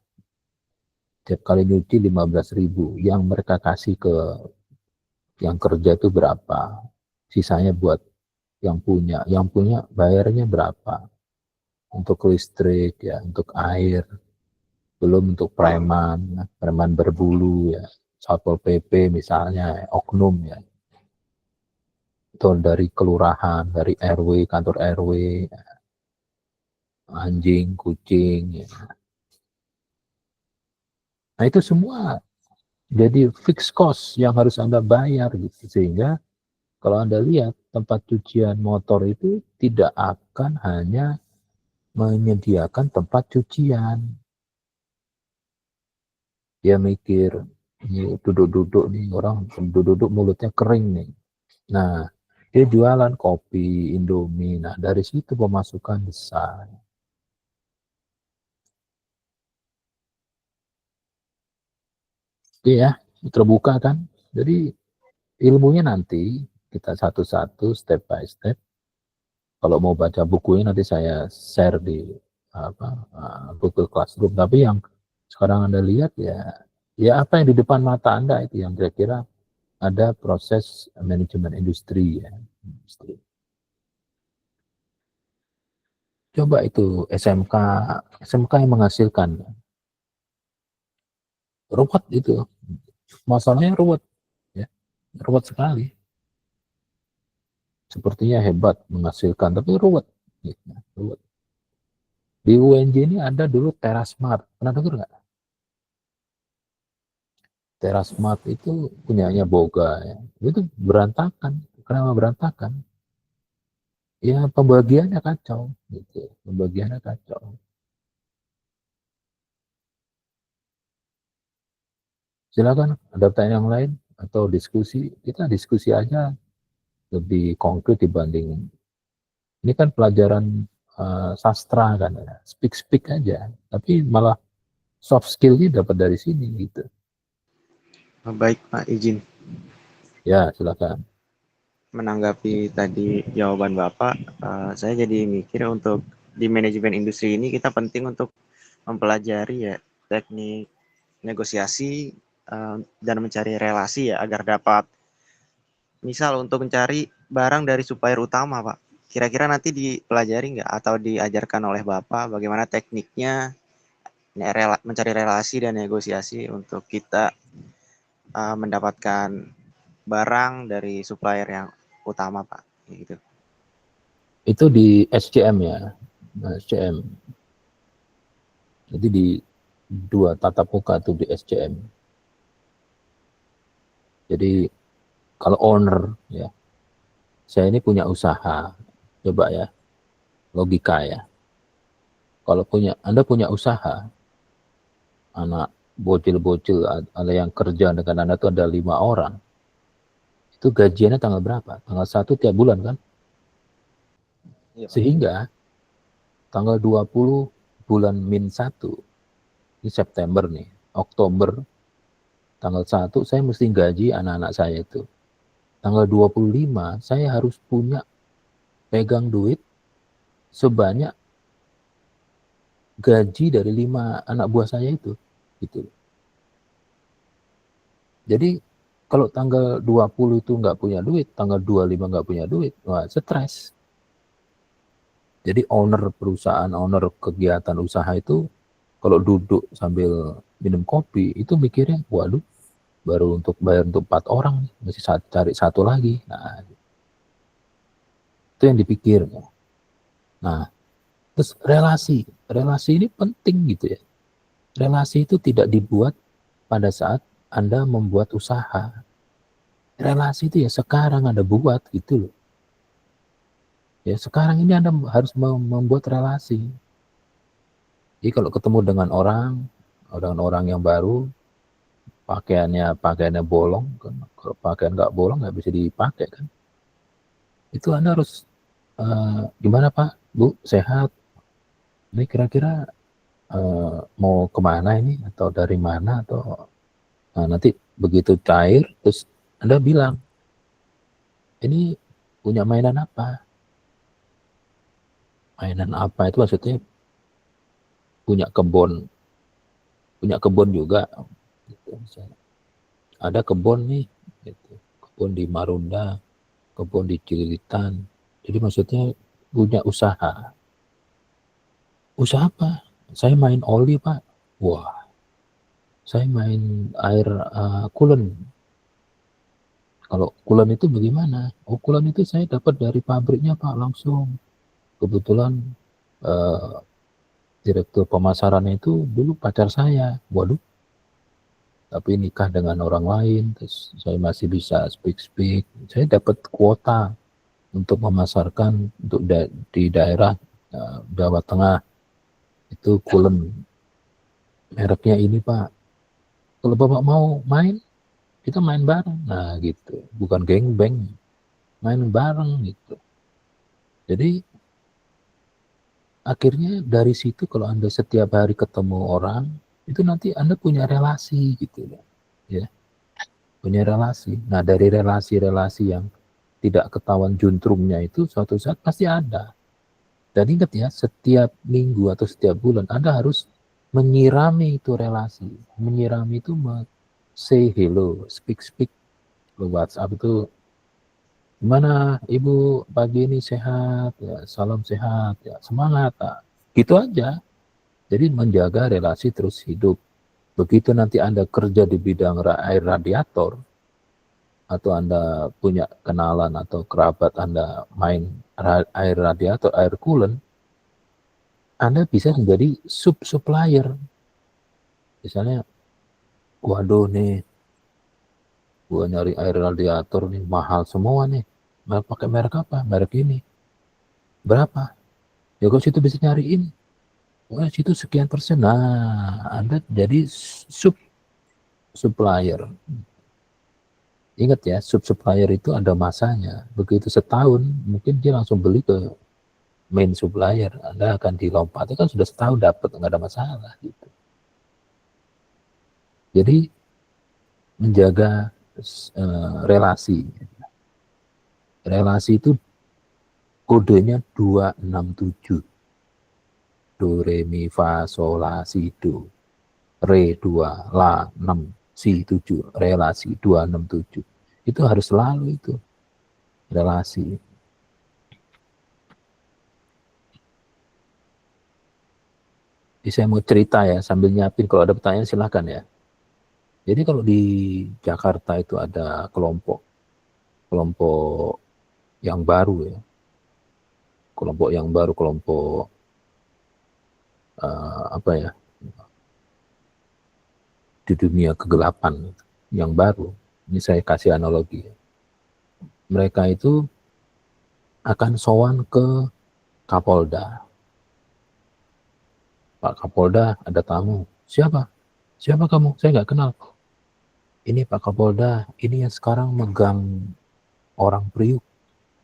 tiap kali nyuci 15.000, yang mereka kasih ke yang kerja itu berapa, sisanya buat yang punya bayarnya berapa untuk listrik ya, untuk air, belum untuk preman berbulu ya, Satpol PP misalnya, oknum ya, itu dari kelurahan, dari RW, kantor RW, anjing, kucing ya. Nah itu semua jadi fixed cost yang harus Anda bayar gitu, sehingga kalau Anda lihat tempat cucian motor itu tidak akan hanya menyediakan tempat cucian. Dia mikir, ini duduk-duduk nih, orang duduk-duduk mulutnya kering nih. Nah, dia jualan kopi, Indomie. Nah, dari situ pemasukan besar. Oke ya, terbuka kan? Jadi ilmunya nanti kita satu-satu, step by step. Kalau mau baca bukunya nanti saya share di Google Classroom. Tapi yang sekarang Anda lihat ya apa yang di depan mata Anda itu yang kira-kira ada proses manajemen industri ya. Coba itu SMK yang menghasilkan. Ruwet itu. Masalahnya ruwet ya. Ruwet sekali. Sepertinya hebat menghasilkan tapi ruwet. Gitu. Ruwet. Di UNJ ini ada dulu Terasmart. Pernah dengar nggak? Terasmart itu punyanya Boga ya. Itu berantakan. Kenapa berantakan? Ya pembagiannya kacau gitu. Pembagiannya kacau. Silakan ada pertanyaan yang lain atau diskusi. Kita diskusi aja lebih konkret dibanding ini kan pelajaran sastra kan ya. Speak aja. Tapi malah soft skill-nya dapat dari sini gitu. Baik Pak, izin Ya silakan. menanggapi tadi jawaban Bapak, saya jadi mikir untuk di manajemen industri ini kita penting untuk mempelajari ya teknik negosiasi dan mencari relasi ya agar dapat misal untuk mencari barang dari supplier utama Pak. kira-kira nanti dipelajari nggak atau diajarkan oleh Bapak bagaimana tekniknya mencari relasi dan negosiasi untuk kita mendapatkan barang dari supplier yang utama, Pak? Gitu. Itu di SCM ya, SCM. Jadi di 2 tatap muka tuh di SCM. Jadi kalau owner ya, saya ini punya usaha, coba ya, logika ya. Kalau Anda punya usaha, anak bocil-bocil, ada yang kerja dengan Anda itu ada 5 orang, itu gajiannya tanggal berapa? Tanggal 1 tiap bulan kan? Iya, Pak. Sehingga tanggal 20 bulan -1, ini September nih, Oktober, tanggal 1 saya mesti gaji anak-anak saya itu. Tanggal 25 saya harus punya pegang duit sebanyak gaji dari 5 anak buah saya itu. Gitu. Jadi kalau tanggal 20 itu nggak punya duit, tanggal 25 nggak punya duit, wah stres. Jadi owner perusahaan, owner kegiatan usaha itu kalau duduk sambil minum kopi itu mikirnya, waduh, baru untuk bayar untuk 4 orang, masih cari 1 lagi. Nah, itu yang dipikir. Nah, terus relasi ini penting gitu ya. Relasi itu tidak dibuat pada saat Anda membuat usaha. Relasi itu ya sekarang Anda buat gitu loh. Ya sekarang ini Anda harus membuat relasi. Jadi kalau ketemu dengan orang yang baru, pakaiannya bolong, kan? Kalau pakaian nggak bolong nggak bisa dipakai kan. Itu Anda harus gimana Pak, Bu, sehat? Ini kira-kira mau kemana ini atau dari mana atau nanti begitu cair terus Anda bilang ini punya mainan apa itu maksudnya punya kebun juga gitu, misalnya. Ada kebun nih gitu. Kebun di Marunda, kebun di Cililitan, jadi maksudnya punya usaha apa? Saya main oli Pak. Wah, saya main air coolant. Kalau coolant itu bagaimana? Oh, coolant itu saya dapat dari pabriknya Pak langsung. Kebetulan direktur pemasarannya itu dulu pacar saya. Waduh, tapi nikah dengan orang lain, terus saya masih bisa speak. Saya dapat kuota untuk memasarkan untuk di daerah Jawa Tengah. Itu coolant. Mereknya ini Pak. Kalau Bapak mau main, kita main bareng. Nah gitu, bukan geng-beng, main bareng gitu. Jadi akhirnya dari situ kalau Anda setiap hari ketemu orang, itu nanti Anda punya relasi gitu ya. Punya relasi. Nah, dari relasi-relasi yang tidak ketahuan juntrungnya itu suatu saat pasti ada. Dan ingat ya, setiap minggu atau setiap bulan Anda harus menyirami itu relasi. Menyirami itu say hello, speak WhatsApp itu, gimana Ibu pagi ini sehat ya, salam sehat ya, semangat gitu aja. Jadi menjaga relasi terus hidup. Begitu nanti Anda kerja di bidang air radiator atau Anda punya kenalan atau kerabat Anda main air radiator, air coolant, Anda bisa menjadi supplier. Misalnya, waduh nih, gua nyari air radiator nih mahal semua nih. Pakai merek apa? Merek ini. Berapa? Ya kok situ bisa nyariin. Wah, situ sekian persen. Nah, Anda jadi supplier. Ingat ya, supplier itu ada masanya. Begitu setahun, mungkin dia langsung beli ke main supplier. Anda akan dilompat. Kan sudah setahun dapat, nggak ada masalah. Gitu. Jadi, menjaga relasi. Relasi itu kodenya 267. Do, re, mi, fa, sol, la, si, do. Re 2, la 6, si 7. Relasi 267. Itu harus selalu itu. Relasi. Saya mau cerita ya sambil nyiapin, kalau ada pertanyaan silahkan ya. Jadi kalau di Jakarta itu ada kelompok yang baru ya, kelompok apa ya, di dunia kegelapan yang baru. Ini saya kasih analogi. Mereka itu akan sowan ke Kapolda. Pak Kapolda, ada tamu. Siapa? Siapa kamu? Saya nggak kenal. Ini Pak Kapolda, ini yang sekarang megang orang Priuk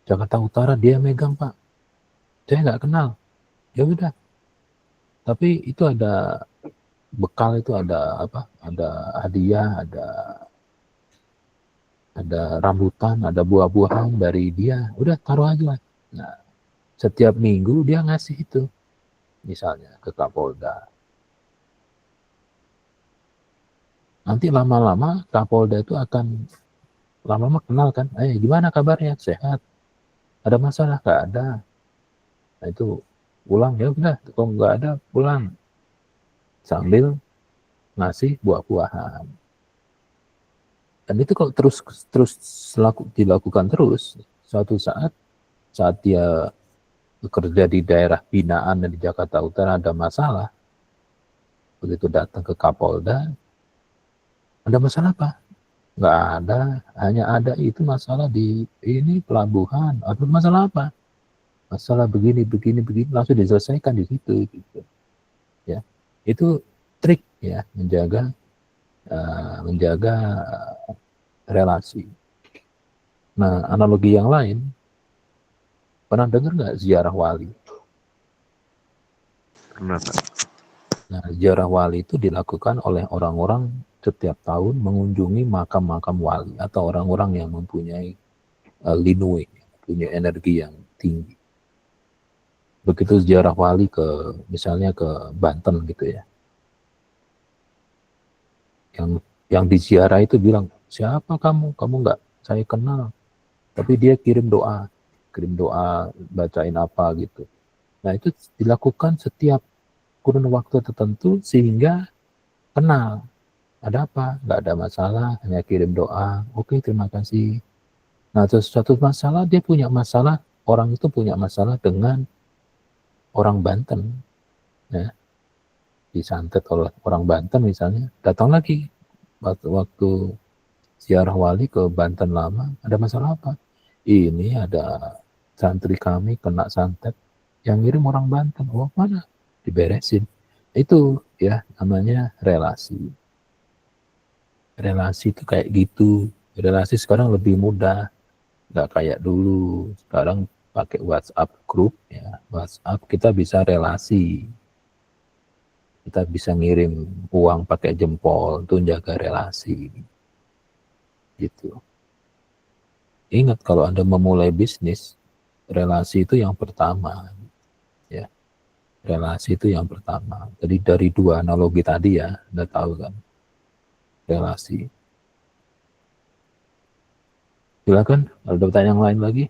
Jakarta Utara, dia megang Pak. Saya nggak kenal. Ya udah. Tapi itu ada bekal, itu ada apa? Ada hadiah, ada rambutan, ada buah-buahan dari dia. Udah taruh aja. Nah, setiap minggu dia ngasih itu, misalnya ke Kapolda. Nanti lama-lama Kapolda itu akan lama-lama kenal kan, gimana kabarnya, sehat, ada masalah, nggak ada. Nah itu pulang, ya udah, kalau nggak ada pulang, sambil ngasih buah-buahan. Dan itu kalau terus dilakukan terus, suatu saat dia bekerja di daerah binaan dan di Jakarta Utara ada masalah, begitu datang ke Kapolda, ada masalah apa? Nggak ada, hanya ada itu masalah di ini pelabuhan. Ada masalah apa? Masalah begini, langsung diselesaikan di situ. Gitu. Ya, itu trik ya menjaga relasi. Nah, analogi yang lain, pernah dengar nggak ziarah wali? Pernah, Pak. Nah, ziarah wali itu dilakukan oleh orang-orang setiap tahun mengunjungi makam-makam wali atau orang-orang yang mempunyai linui, punya energi yang tinggi. Begitu ziarah wali misalnya ke Banten gitu ya. Yang diziarah itu bilang, siapa kamu? Kamu nggak saya kenal. Tapi dia kirim doa, bacain apa gitu. Nah itu dilakukan setiap kurun waktu tertentu sehingga kenal. Ada apa? Nggak ada masalah, hanya kirim doa. Oke, terima kasih. Nah, terus suatu masalah, orang itu punya masalah dengan orang Banten. Ya, disantet oleh orang Banten misalnya. Datang lagi waktu ziarah wali ke Banten lama, ada masalah apa? Ini ada santri kami kena santet, yang ngirim orang Banten. Oh, mana? Diberesin. Itu ya namanya relasi. Relasi itu kayak gitu. Relasi sekarang lebih mudah, nggak kayak dulu. Sekarang pakai WhatsApp group ya. WhatsApp kita bisa relasi. Kita bisa ngirim uang pakai jempol, itu jaga relasi. Gitu. Ingat kalau Anda memulai bisnis, relasi itu yang pertama. Ya. Relasi itu yang pertama. Jadi dari dua analogi tadi ya, Anda tahu kan. Relasi. Silakan, ada pertanyaan yang lain lagi?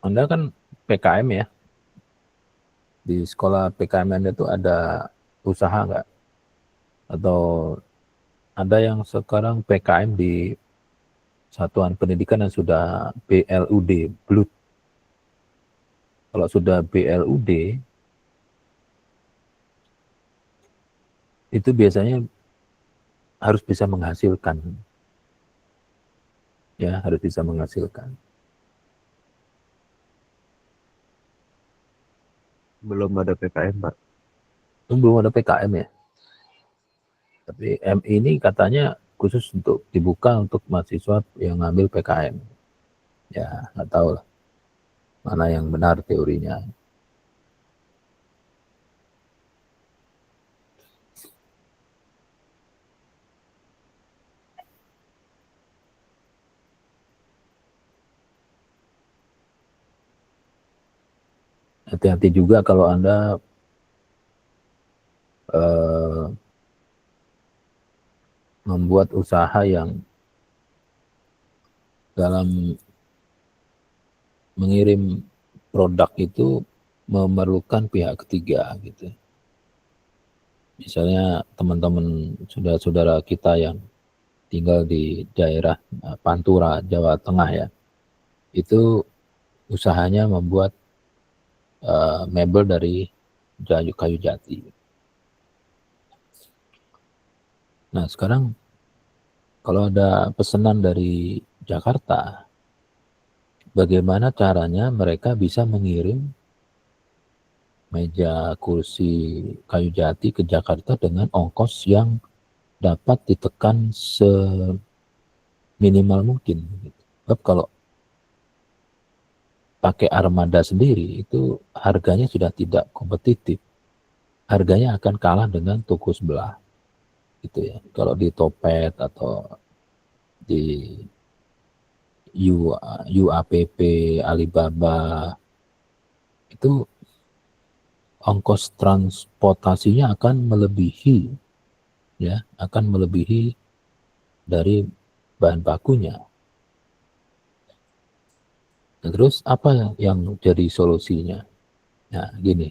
Anda kan PKM ya, di sekolah PKM Anda itu ada usaha nggak? Atau ada yang sekarang PKM di satuan pendidikan yang sudah BLUD, BLUD. Kalau sudah BLUD, itu biasanya harus bisa menghasilkan. Ya, harus bisa menghasilkan. Belum ada PKM, Pak. Itu belum ada PKM ya. Tapi MI ini katanya khusus untuk dibuka untuk mahasiswa yang ngambil PKM. Ya, nggak tahu lah mana yang benar teorinya. Hati-hati juga kalau Anda membuat usaha yang dalam mengirim produk itu memerlukan pihak ketiga gitu. Misalnya teman-teman saudara-saudara kita yang tinggal di daerah Pantura, Jawa Tengah ya, itu usahanya membuat mebel dari kayu jati. Nah sekarang kalau ada pesanan dari Jakarta, bagaimana caranya mereka bisa mengirim meja kursi kayu jati ke Jakarta dengan ongkos yang dapat ditekan seminimal mungkin. Sebab kalau pakai armada sendiri itu harganya sudah tidak kompetitif. Harganya akan kalah dengan toko sebelah. Gitu ya. Kalau di Topet atau di UAPP, Alibaba, itu ongkos transportasinya akan melebihi dari bahan bakunya. Nah, terus apa yang jadi solusinya? Nah, gini,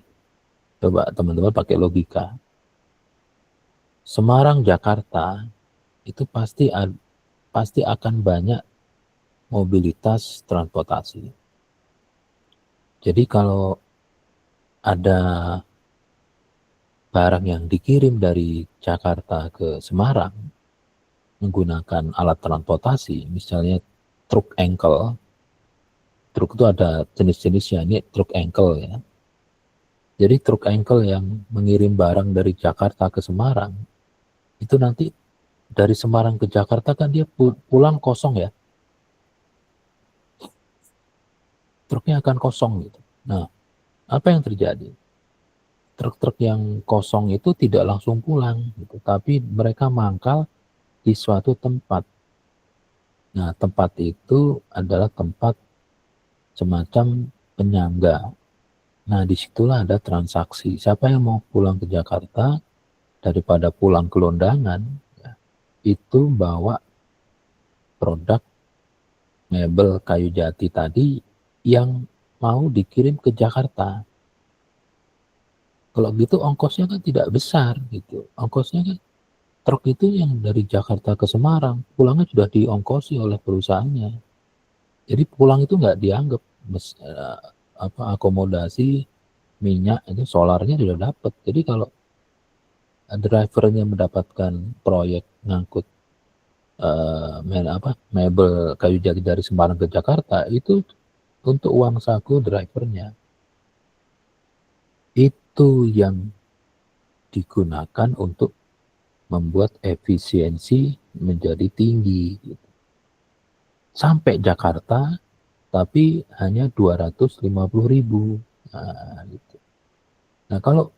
coba teman-teman pakai logika. Semarang, Jakarta itu pasti akan banyak mobilitas transportasi. Jadi kalau ada barang yang dikirim dari Jakarta ke Semarang menggunakan alat transportasi, misalnya truk engkel. Truk itu ada jenis-jenisnya, ini truk engkel ya. Jadi truk engkel yang mengirim barang dari Jakarta ke Semarang, itu nanti dari Semarang ke Jakarta kan dia pulang kosong ya. Truknya akan kosong gitu. Nah, apa yang terjadi? Truk-truk yang kosong itu tidak langsung pulang gitu, tapi mereka mangkal di suatu tempat. Nah, tempat itu adalah tempat semacam penyangga. Nah, disitulah ada transaksi. Siapa yang mau pulang ke Jakarta, daripada pulang ke Londangan, ya, itu bawa produk mebel kayu jati tadi yang mau dikirim ke Jakarta. Kalau gitu ongkosnya kan tidak besar gitu. Ongkosnya kan truk itu yang dari Jakarta ke Semarang, pulangnya sudah diongkosi oleh perusahaannya. Jadi pulang itu nggak dianggap akomodasi minyak itu solarnya sudah dapat. Jadi kalau drivernya mendapatkan proyek ngangkut mebel kayu jati dari Semarang ke Jakarta, itu untuk uang saku drivernya. Itu yang digunakan untuk membuat efisiensi menjadi tinggi gitu. Sampai Jakarta tapi hanya 250.000. Nah, gitu. Nah, kalau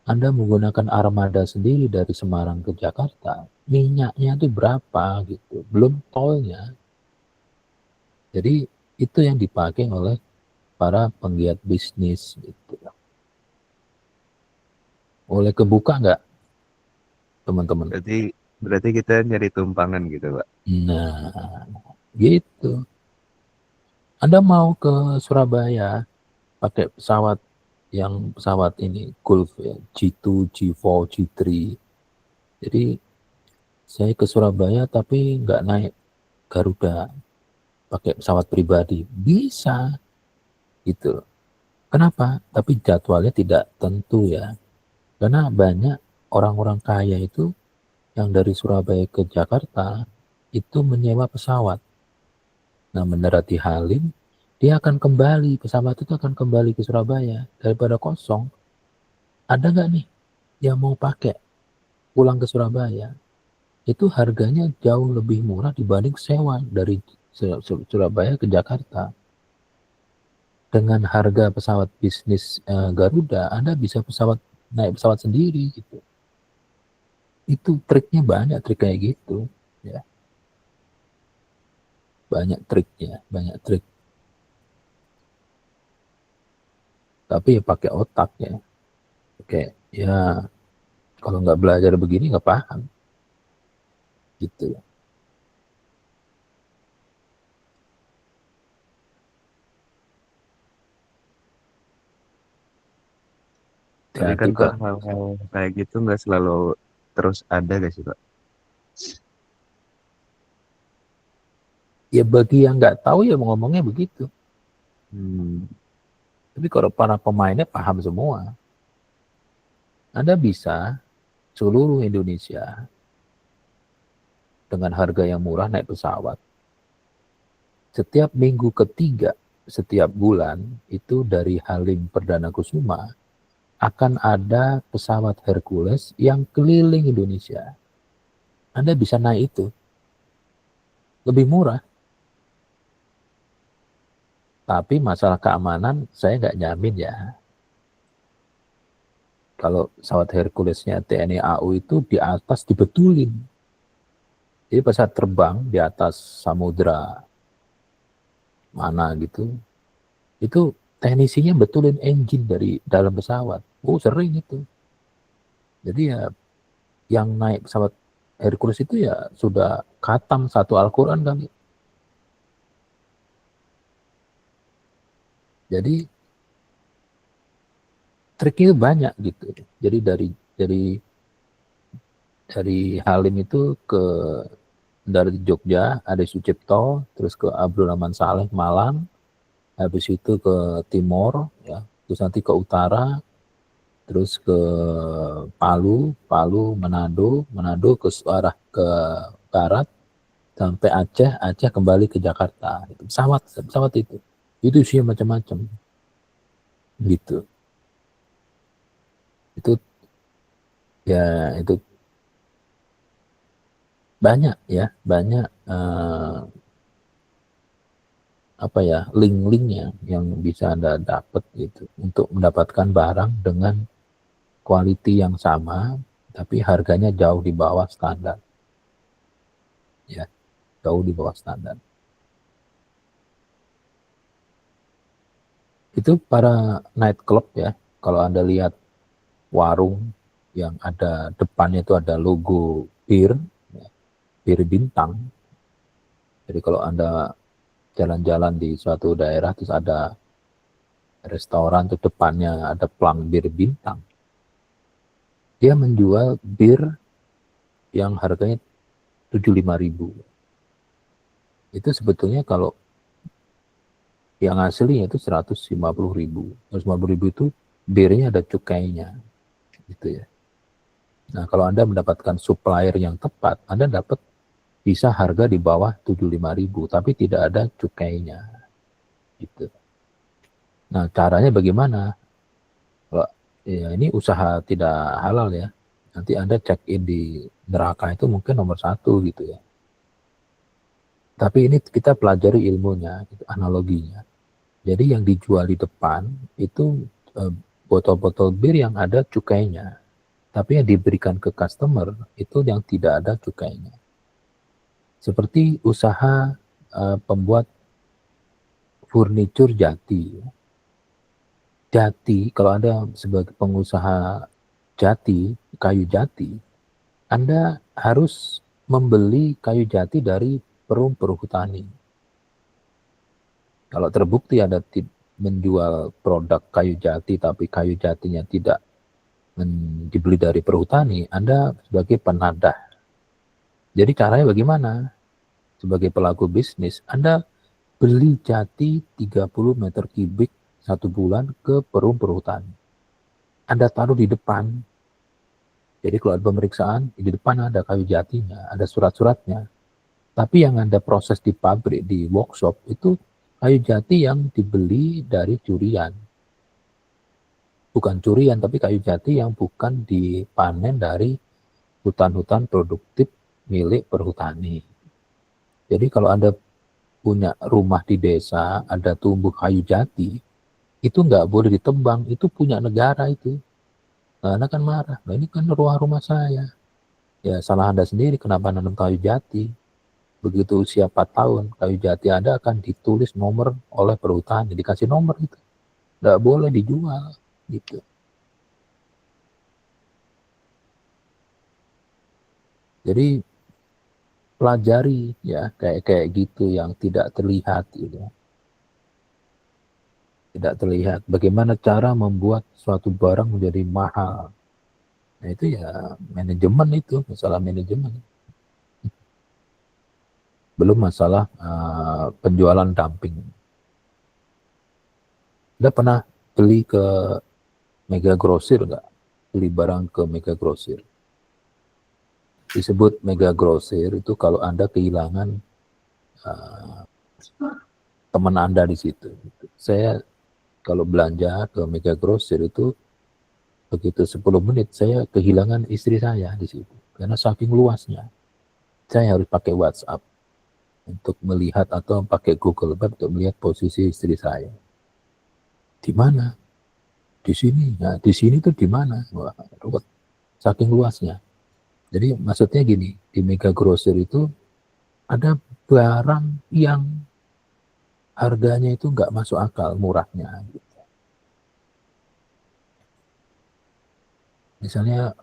Anda menggunakan armada sendiri dari Semarang ke Jakarta, minyaknya itu berapa gitu, belum tolnya. Jadi itu yang dipakai oleh para penggiat bisnis gitu. Boleh kebuka nggak, teman-teman? Berarti kita nyari tumpangan gitu, Pak. Nah, gitu. Anda mau ke Surabaya pakai pesawat ini Gulf ya, G2, G4, G3. Jadi saya ke Surabaya tapi nggak naik Garuda, pakai pesawat pribadi, bisa gitu. Kenapa? Tapi jadwalnya tidak tentu ya, karena banyak orang-orang kaya itu yang dari Surabaya ke Jakarta itu menyewa pesawat. Nah, mendarat di Halim, dia akan kembali, pesawat itu akan kembali ke Surabaya. Daripada kosong, ada nggak nih yang mau pakai pulang ke Surabaya? Itu harganya jauh lebih murah dibanding sewa dari Surabaya ke Jakarta. Dengan harga pesawat bisnis Garuda, Anda bisa naik pesawat sendiri gitu. Itu triknya banyak, trik kayak gitu ya. Banyak triknya, banyak trik. Tapi ya pakai otak ya. Oke, ya kalau nggak belajar begini nggak paham gitu. Tapi Hati-hati kan Pak, Pak. hal-hal kayak gitu nggak selalu terus ada gak sih Pak? Ya bagi yang nggak tahu ya ngomongnya begitu. Tapi kalau para pemainnya paham semua. Anda bisa seluruh Indonesia dengan harga yang murah naik pesawat. Setiap minggu ketiga, setiap bulan itu dari Halim Perdana Kusuma akan ada pesawat Hercules yang keliling Indonesia. Anda bisa naik itu. Lebih murah. Tapi masalah keamanan saya nggak jamin ya. Kalau pesawat Herculesnya TNI AU itu di atas dibetulin. Jadi pas saat terbang di atas samudra mana gitu, itu teknisinya betulin engine dari dalam pesawat. Oh sering itu. Jadi ya yang naik pesawat Hercules itu ya sudah khatam satu Al-Quran kali. Jadi triknya banyak gitu. Jadi dari Halim itu dari Jogja ada Sucipto, terus ke Abdul Rahman Saleh Malang, habis itu ke timur, ya, terus nanti ke utara, terus ke Palu, Manado ke arah ke barat, sampai Aceh kembali ke Jakarta. Itu pesawat itu isinya macam-macam, gitu. Itu ya itu banyak ya, banyak apa ya link-linknya yang bisa Anda dapat gitu untuk mendapatkan barang dengan quality yang sama tapi harganya jauh di bawah standar ya, jauh di bawah standar. Itu para night club ya, kalau Anda lihat warung yang ada depannya itu ada logo bir ya, bir bintang. Jadi kalau Anda jalan-jalan di suatu daerah terus ada restoran tuh depannya ada plang bir bintang, dia menjual bir yang harganya 75.000. Itu sebetulnya kalau yang aslinya itu 150.000. 150.000 itu birnya ada cukainya gitu ya. Nah, kalau Anda mendapatkan supplier yang tepat, Anda dapat bisa harga di bawah 75.000 tapi tidak ada cukainya gitu. Nah, caranya bagaimana? Kalau ya ini usaha tidak halal ya. Nanti Anda check in di neraka itu mungkin nomor 1 gitu ya. Tapi ini kita pelajari ilmunya, itu analoginya. Jadi yang dijual di depan itu botol-botol bir yang ada cukainya. Tapi yang diberikan ke customer itu yang tidak ada cukainya. Seperti usaha pembuat furnitur Jati. Jati, kalau Anda sebagai pengusaha Jati, kayu Jati, Anda harus membeli kayu Jati dari perum perhutani. Kalau terbukti Anda menjual produk kayu Jati tapi kayu Jatinya tidak dibeli dari perhutani, Anda sebagai penadah. Jadi caranya bagaimana? Sebagai pelaku bisnis, Anda beli Jati 30 meter kubik 1 bulan ke perum perhutani. Anda taruh di depan. Jadi kalau ada pemeriksaan, di depan ada kayu jatinya, ada surat-suratnya. Tapi yang ada proses di pabrik, di workshop, itu kayu jati yang dibeli dari curian. Bukan curian, tapi kayu jati yang bukan dipanen dari hutan-hutan produktif milik perhutani. Jadi kalau Anda punya rumah di desa, ada tumbuh kayu jati, itu nggak boleh ditebang, itu punya negara itu. Nah, Anda kan marah, nah ini kan rumah saya. Ya salah Anda sendiri, kenapa nanam kayu jati. Begitu usia 4 tahun, kayu jati Anda akan ditulis nomor oleh perhutani, dikasih nomor itu. Nggak boleh dijual, gitu. Jadi pelajari ya kayak gitu yang tidak terlihat gitu. Tidak terlihat bagaimana cara membuat suatu barang menjadi mahal. Nah itu ya manajemen, itu masalah manajemen. Belum masalah penjualan dumping. Anda pernah beli ke Mega Grosir nggak? Beli barang ke Mega Grosir. Disebut Mega Grosir itu kalau Anda kehilangan teman Anda di situ. Saya kalau belanja ke Mega Grosir itu begitu 10 menit saya kehilangan istri saya di situ. Karena saking luasnya. Saya harus pakai WhatsApp untuk melihat atau pakai Google Maps untuk melihat posisi istri saya. Di mana? Di sini. Nah, di sini tuh di mana? Wah, ruwet. Saking luasnya. Jadi maksudnya gini, di Mega Grosir itu ada barang yang harganya itu nggak masuk akal murahnya. Gitu. Misalnya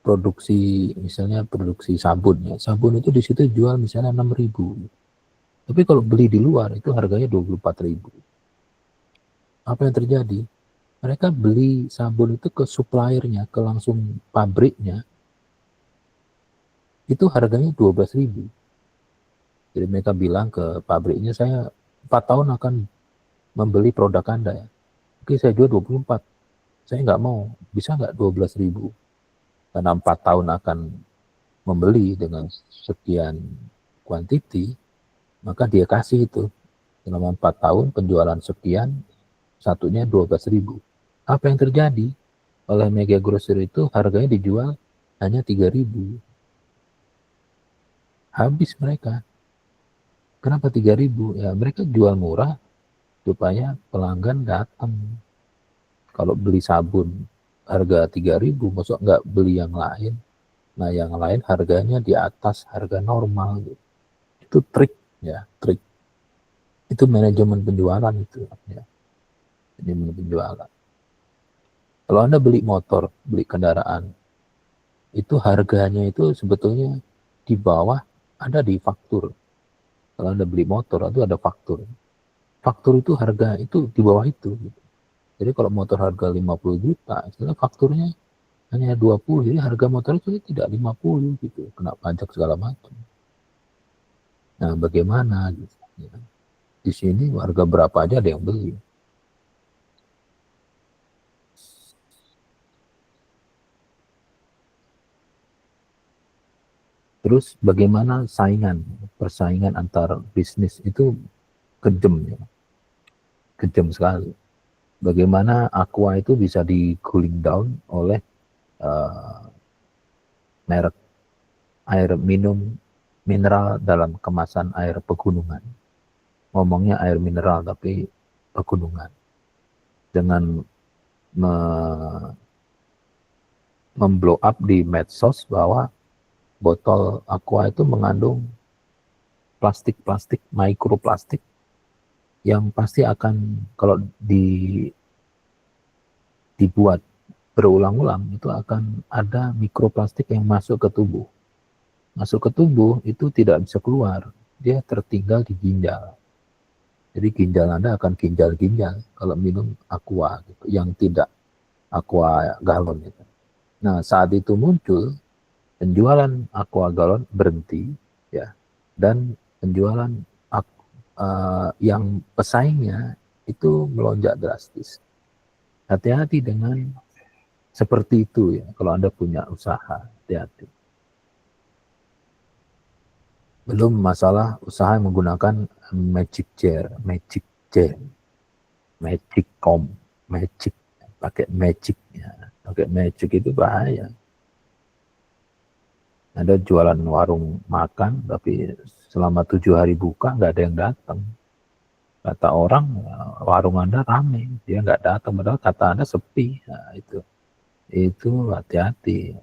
produksi sabun ya. Sabun itu di situ jual misalnya 6.000. Tapi kalau beli di luar itu harganya 24.000. Apa yang terjadi? Mereka beli sabun itu ke suppliernya, ke langsung pabriknya. Itu harganya 12.000. Jadi mereka bilang ke pabriknya, saya 4 tahun akan membeli produk Anda ya. Oke, saya jual 24. Saya nggak mau. Bisa nggak 12.000? Karena 4 tahun akan membeli dengan sekian quantity, maka dia kasih itu. Selama 4 tahun penjualan sekian, satunya 12.000. Apa yang terjadi? Oleh Mega Grosir itu harganya dijual hanya 3.000. Habis mereka. Kenapa 3.000? Ya mereka jual murah supaya pelanggan datang. Kalau beli sabun harga 3.000, maksud nggak beli yang lain. Nah yang lain harganya di atas harga normal. Gitu. Itu trik ya, trik. Itu manajemen penjualan itu ya. Manajemen penjualan. Kalau Anda beli motor, beli kendaraan, itu harganya itu sebetulnya di bawah, ada di faktur. Kalau Anda beli motor itu ada faktur. Faktur itu harga itu di bawah itu. Gitu. Jadi kalau motor harga 50 juta, istilah fakturnya hanya 20. Jadi harga motor itu tidak 50 gitu. Kena pajak segala macam. Nah bagaimana gitu. Ya. Di sini harga berapa aja ada yang beli. Terus bagaimana persaingan antar bisnis itu kejam ya. Kejam sekali. Bagaimana Aqua itu bisa di cooling down oleh merek air minum mineral dalam kemasan air pegunungan. Ngomongnya air mineral tapi pegunungan. Dengan memblow up di medsos bahwa botol Aqua itu mengandung plastik-plastik, mikroplastik yang pasti akan kalau dibuat berulang-ulang itu akan ada mikroplastik yang masuk ke tubuh. Masuk ke tubuh itu tidak bisa keluar, dia tertinggal di ginjal. Jadi ginjal Anda akan ginjal-ginjal kalau minum Aqua gitu, yang tidak Aqua galon itu. Nah saat itu muncul penjualan Aqua galon berhenti ya, dan penjualan yang pesaingnya itu melonjak drastis. Hati-hati dengan Seperti itu ya, kalau Anda punya usaha, hati-hati. Belum masalah usaha yang menggunakan magic chair, magic, pakai magic ya. Pakai magic itu bahaya. Ada jualan warung makan, tapi selama 7 hari buka nggak ada yang datang. Kata orang, warung Anda ramai, dia nggak datang, padahal kata Anda sepi. Nah, itu hati-hati.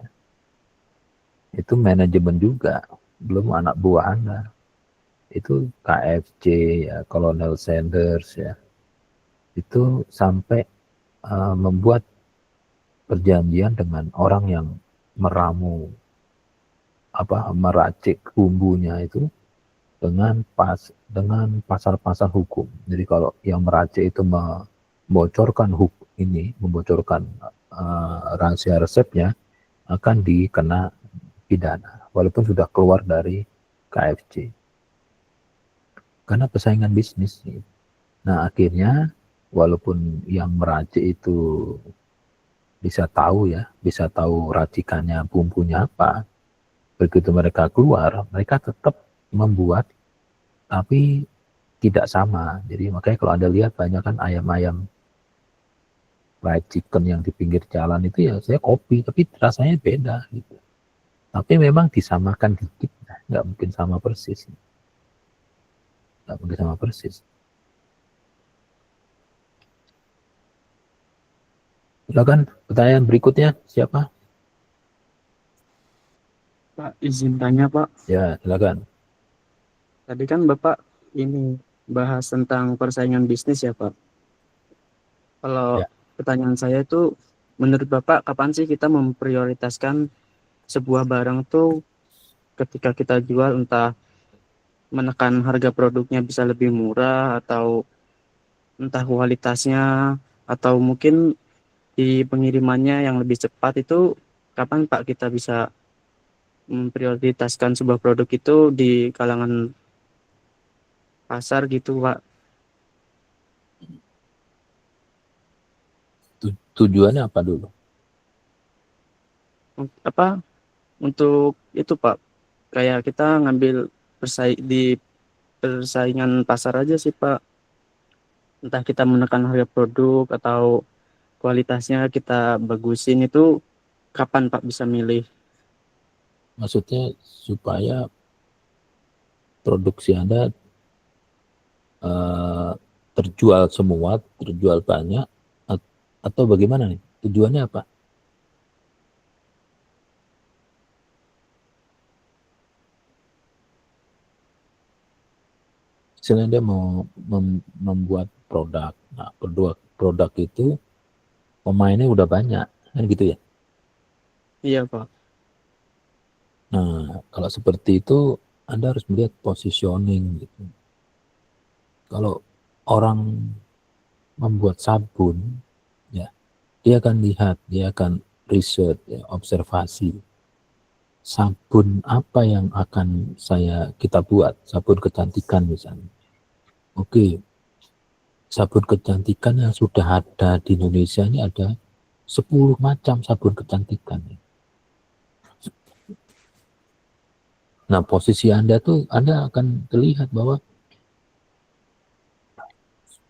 Itu manajemen juga, belum anak buah Anda. Itu KFC ya, Colonel Sanders ya. Itu sampai membuat perjanjian dengan orang yang meracik bumbunya itu dengan pasar-pasar hukum. Jadi kalau yang meracik itu membocorkan rahasia resepnya, akan dikena pidana walaupun sudah keluar dari KFC. Karena persaingan bisnis. Nah, akhirnya walaupun yang meracik itu bisa tahu racikannya, bumbunya apa. Begitu mereka keluar, mereka tetap membuat, tapi tidak sama. Jadi makanya kalau Anda lihat banyak kan ayam-ayam fried chicken yang di pinggir jalan itu ya saya kopi, tapi rasanya beda gitu. Tapi memang disamakan dikit, nggak mungkin sama persis. Nggak mungkin sama persis. Silakan pertanyaan berikutnya siapa? Pak, izin tanya Pak. Ya, silakan. Tadi kan Bapak ini bahas tentang persaingan bisnis ya Pak. Kalau Ya. pertanyaan saya itu, menurut Bapak kapan sih kita memprioritaskan sebuah barang tuh ketika kita jual, entah menekan harga produknya bisa lebih murah, atau entah kualitasnya, atau mungkin di pengirimannya yang lebih cepat, itu kapan Pak kita bisa memprioritaskan sebuah produk itu di kalangan pasar gitu Pak? Tujuannya apa dulu? Apa untuk itu Pak, kayak kita ngambil di persaingan pasar aja sih Pak, entah kita menekan harga produk atau kualitasnya kita bagusin, itu kapan Pak bisa milih? Maksudnya supaya produksi Anda terjual semua, terjual banyak, atau bagaimana nih? Tujuannya apa? Misalnya dia mau membuat produk. Nah, produk itu pemainnya udah banyak, kan gitu ya. Iya Pak. Nah, kalau seperti itu Anda harus melihat positioning gitu. Kalau orang membuat sabun, ya, dia akan lihat, dia akan riset, ya, observasi. Sabun apa yang akan kita buat? Sabun kecantikan misalnya. Oke, sabun kecantikan yang sudah ada di Indonesia ini ada 10 macam sabun kecantikan. Nah, posisi Anda akan terlihat bahwa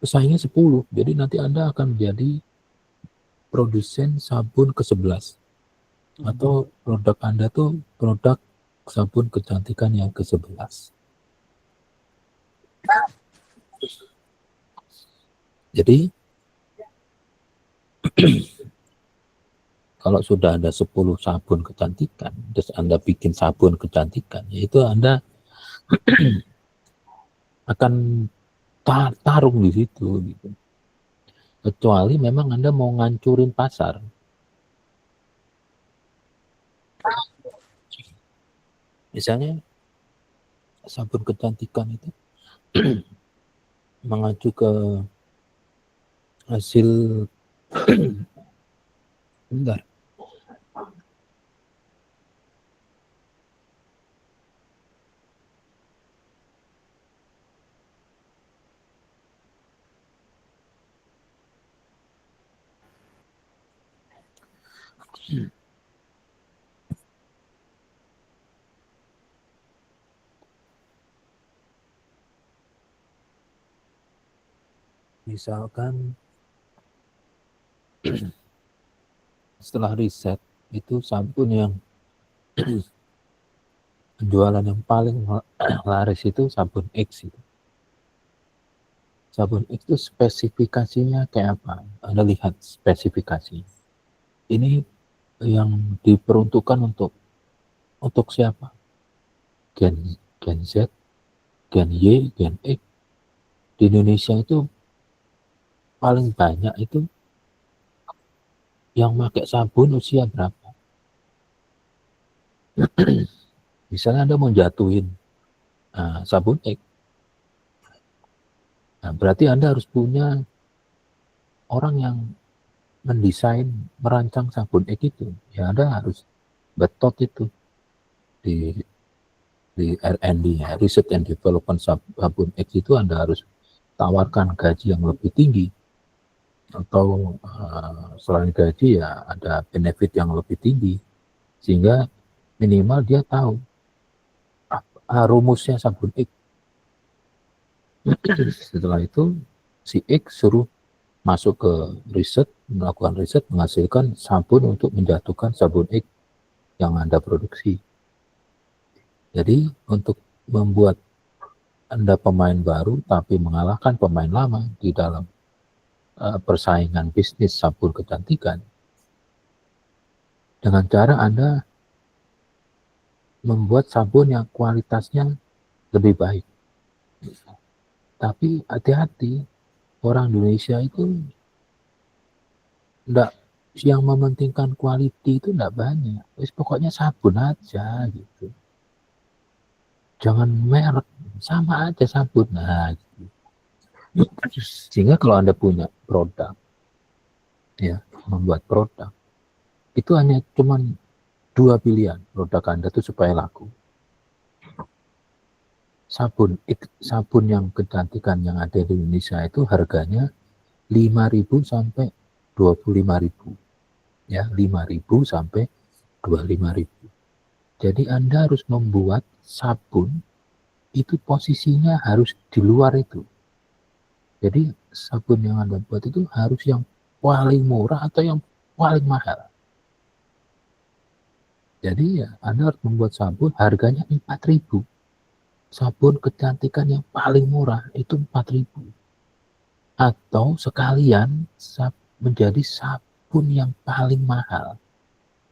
pesaingnya 10. Jadi nanti Anda akan menjadi produsen sabun ke-11. Atau produk Anda tuh produk sabun kecantikan yang ke-11. Jadi kalau sudah ada 10 sabun kecantikan, terus Anda bikin sabun kecantikan, yaitu Anda akan tarung di situ gitu. Kecuali memang Anda mau ngancurin pasar. Misalnya sabun kecantikan itu mengacu ke hasil bentar. Misalkan setelah riset itu sabun yang penjualan yang paling laris itu sabun X itu. Sabun X itu spesifikasinya kayak apa? Anda lihat spesifikasinya. Ini yang diperuntukkan untuk siapa? Gen Z, Gen Y, Gen X. Di Indonesia itu paling banyak itu yang pakai sabun usia berapa? Misalnya Anda mau jatuhin sabun X, nah, berarti Anda harus punya orang yang mendesain, merancang sabun X itu. Ya Anda harus betot itu di R&D, ya, Research and Development sabun X itu Anda harus tawarkan gaji yang lebih tinggi, atau selain gaji ya ada benefit yang lebih tinggi, sehingga minimal dia tahu rumusnya sabun X. Setelah itu si X suruh masuk ke riset, melakukan riset, menghasilkan sabun untuk menjatuhkan sabun X yang Anda produksi. Jadi untuk membuat Anda pemain baru tapi mengalahkan pemain lama di dalam persaingan bisnis sabun kecantikan, dengan cara Anda membuat sabun yang kualitasnya lebih baik. Tapi hati-hati, orang Indonesia itu enggak, yang mementingkan quality itu enggak banyak. Wis pokoknya sabun aja gitu. Jangan merek, sama aja sabun. Nah, gitu. Sehingga kalau Anda punya produk, ya, membuat produk, itu hanya cuman 2 pilihan produk Anda itu supaya laku. Sabun yang kecantikan yang ada di Indonesia itu harganya 5.000 sampai 25.000. Ya, 5.000 sampai 25.000. Jadi Anda harus membuat sabun itu posisinya harus di luar itu. Jadi sabun yang Anda buat itu harus yang paling murah atau yang paling mahal. Jadi ya Anda harus membuat sabun harganya 4.000. Sabun kecantikan yang paling murah itu 4.000. Atau sekalian menjadi sabun yang paling mahal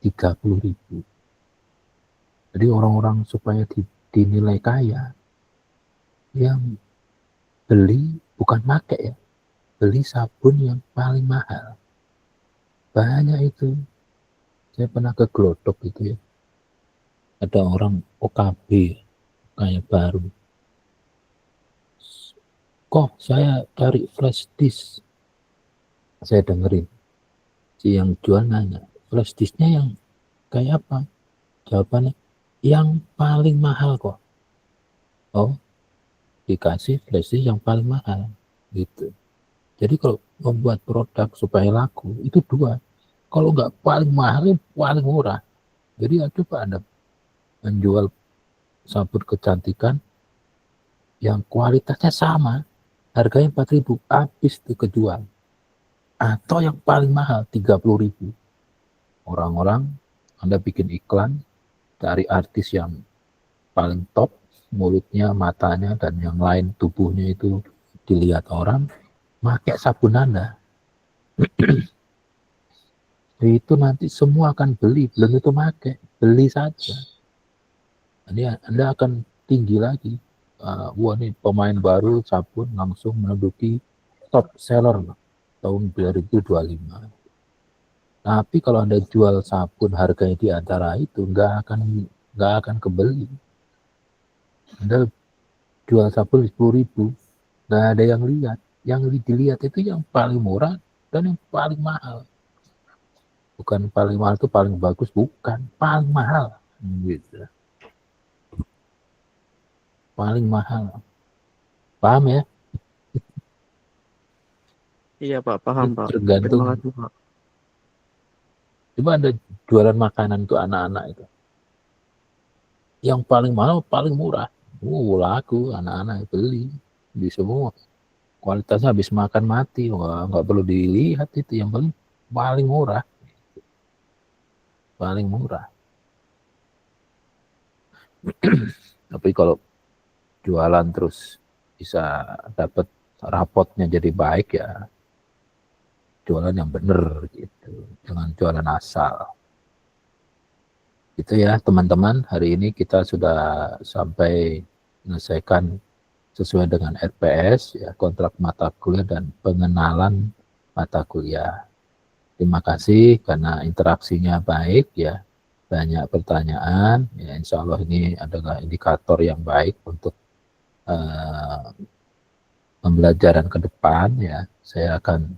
30.000. Jadi orang-orang supaya dinilai kaya, yang beli bukan pakai ya, beli sabun yang paling mahal. Banyak itu. Saya pernah ke Glodok itu ya, ada orang OKB kayak baru. Kok saya cari flash disk, saya dengerin si yang jual nanya, flash disknya yang kayak apa? Jawabannya yang paling mahal kok. Oh, dikasih flash disk yang paling mahal gitu. Jadi kalau membuat produk supaya laku itu dua, kalau nggak paling mahal paling murah. Jadi ya coba Anda menjual sabun kecantikan yang kualitasnya sama, harganya 4.000, habis itu kejual. Atau yang paling mahal 30.000. Orang-orang Anda bikin iklan, cari artis yang paling top, mulutnya, matanya, dan yang lain tubuhnya itu dilihat orang, pakai sabun Anda. Itu nanti semua akan beli, belum itu pakai, beli saja. Nanti Anda akan tinggi lagi. Wah nih pemain baru sabun langsung menduduki top seller tahun 2025. Tapi kalau Anda jual sabun harganya di antara itu, nggak akan kebeli. Anda jual sabun 10.000, nggak ada yang lihat. Yang dilihat itu yang paling murah dan yang paling mahal. Bukan paling mahal itu paling bagus, bukan, paling mahal. Gitu. Paling mahal. Paham ya? Iya Pak, paham Pak. Tergantung Terima kasih Pak. Coba Anda jualan makanan untuk anak-anak itu. Yang paling mahal, paling murah. Laku, anak-anak beli semua. Kualitasnya habis makan mati, wah nggak perlu dilihat itu, yang paling murah, paling murah. Tapi kalau jualan terus bisa dapat rapotnya jadi baik ya, jualan yang bener gitu, jangan jualan asal. Itu ya teman-teman, hari ini kita sudah sampai menyelesaikan sesuai dengan RPS, ya, kontrak mata kuliah dan pengenalan mata kuliah. Terima kasih karena interaksinya baik ya, banyak pertanyaan. Ya, insya Allah ini adalah indikator yang baik untuk pembelajaran ke depan. Ya, saya akan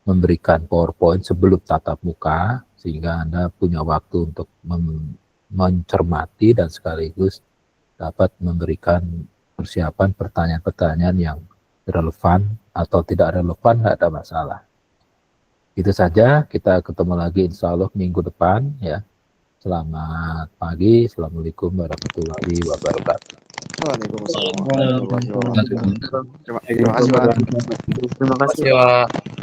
memberikan PowerPoint sebelum tatap muka sehingga Anda punya waktu untuk mencermati dan sekaligus dapat memberikan persiapan pertanyaan-pertanyaan yang relevan atau tidak relevan, tidak ada masalah. Itu saja, kita ketemu lagi insya Allah minggu depan ya. Selamat pagi, Assalamualaikum warahmatullahi wabarakatuh. Waalaikumsalam warahmatullahi wabarakatuh. Terima kasih, Pak. Terima kasih. Pak.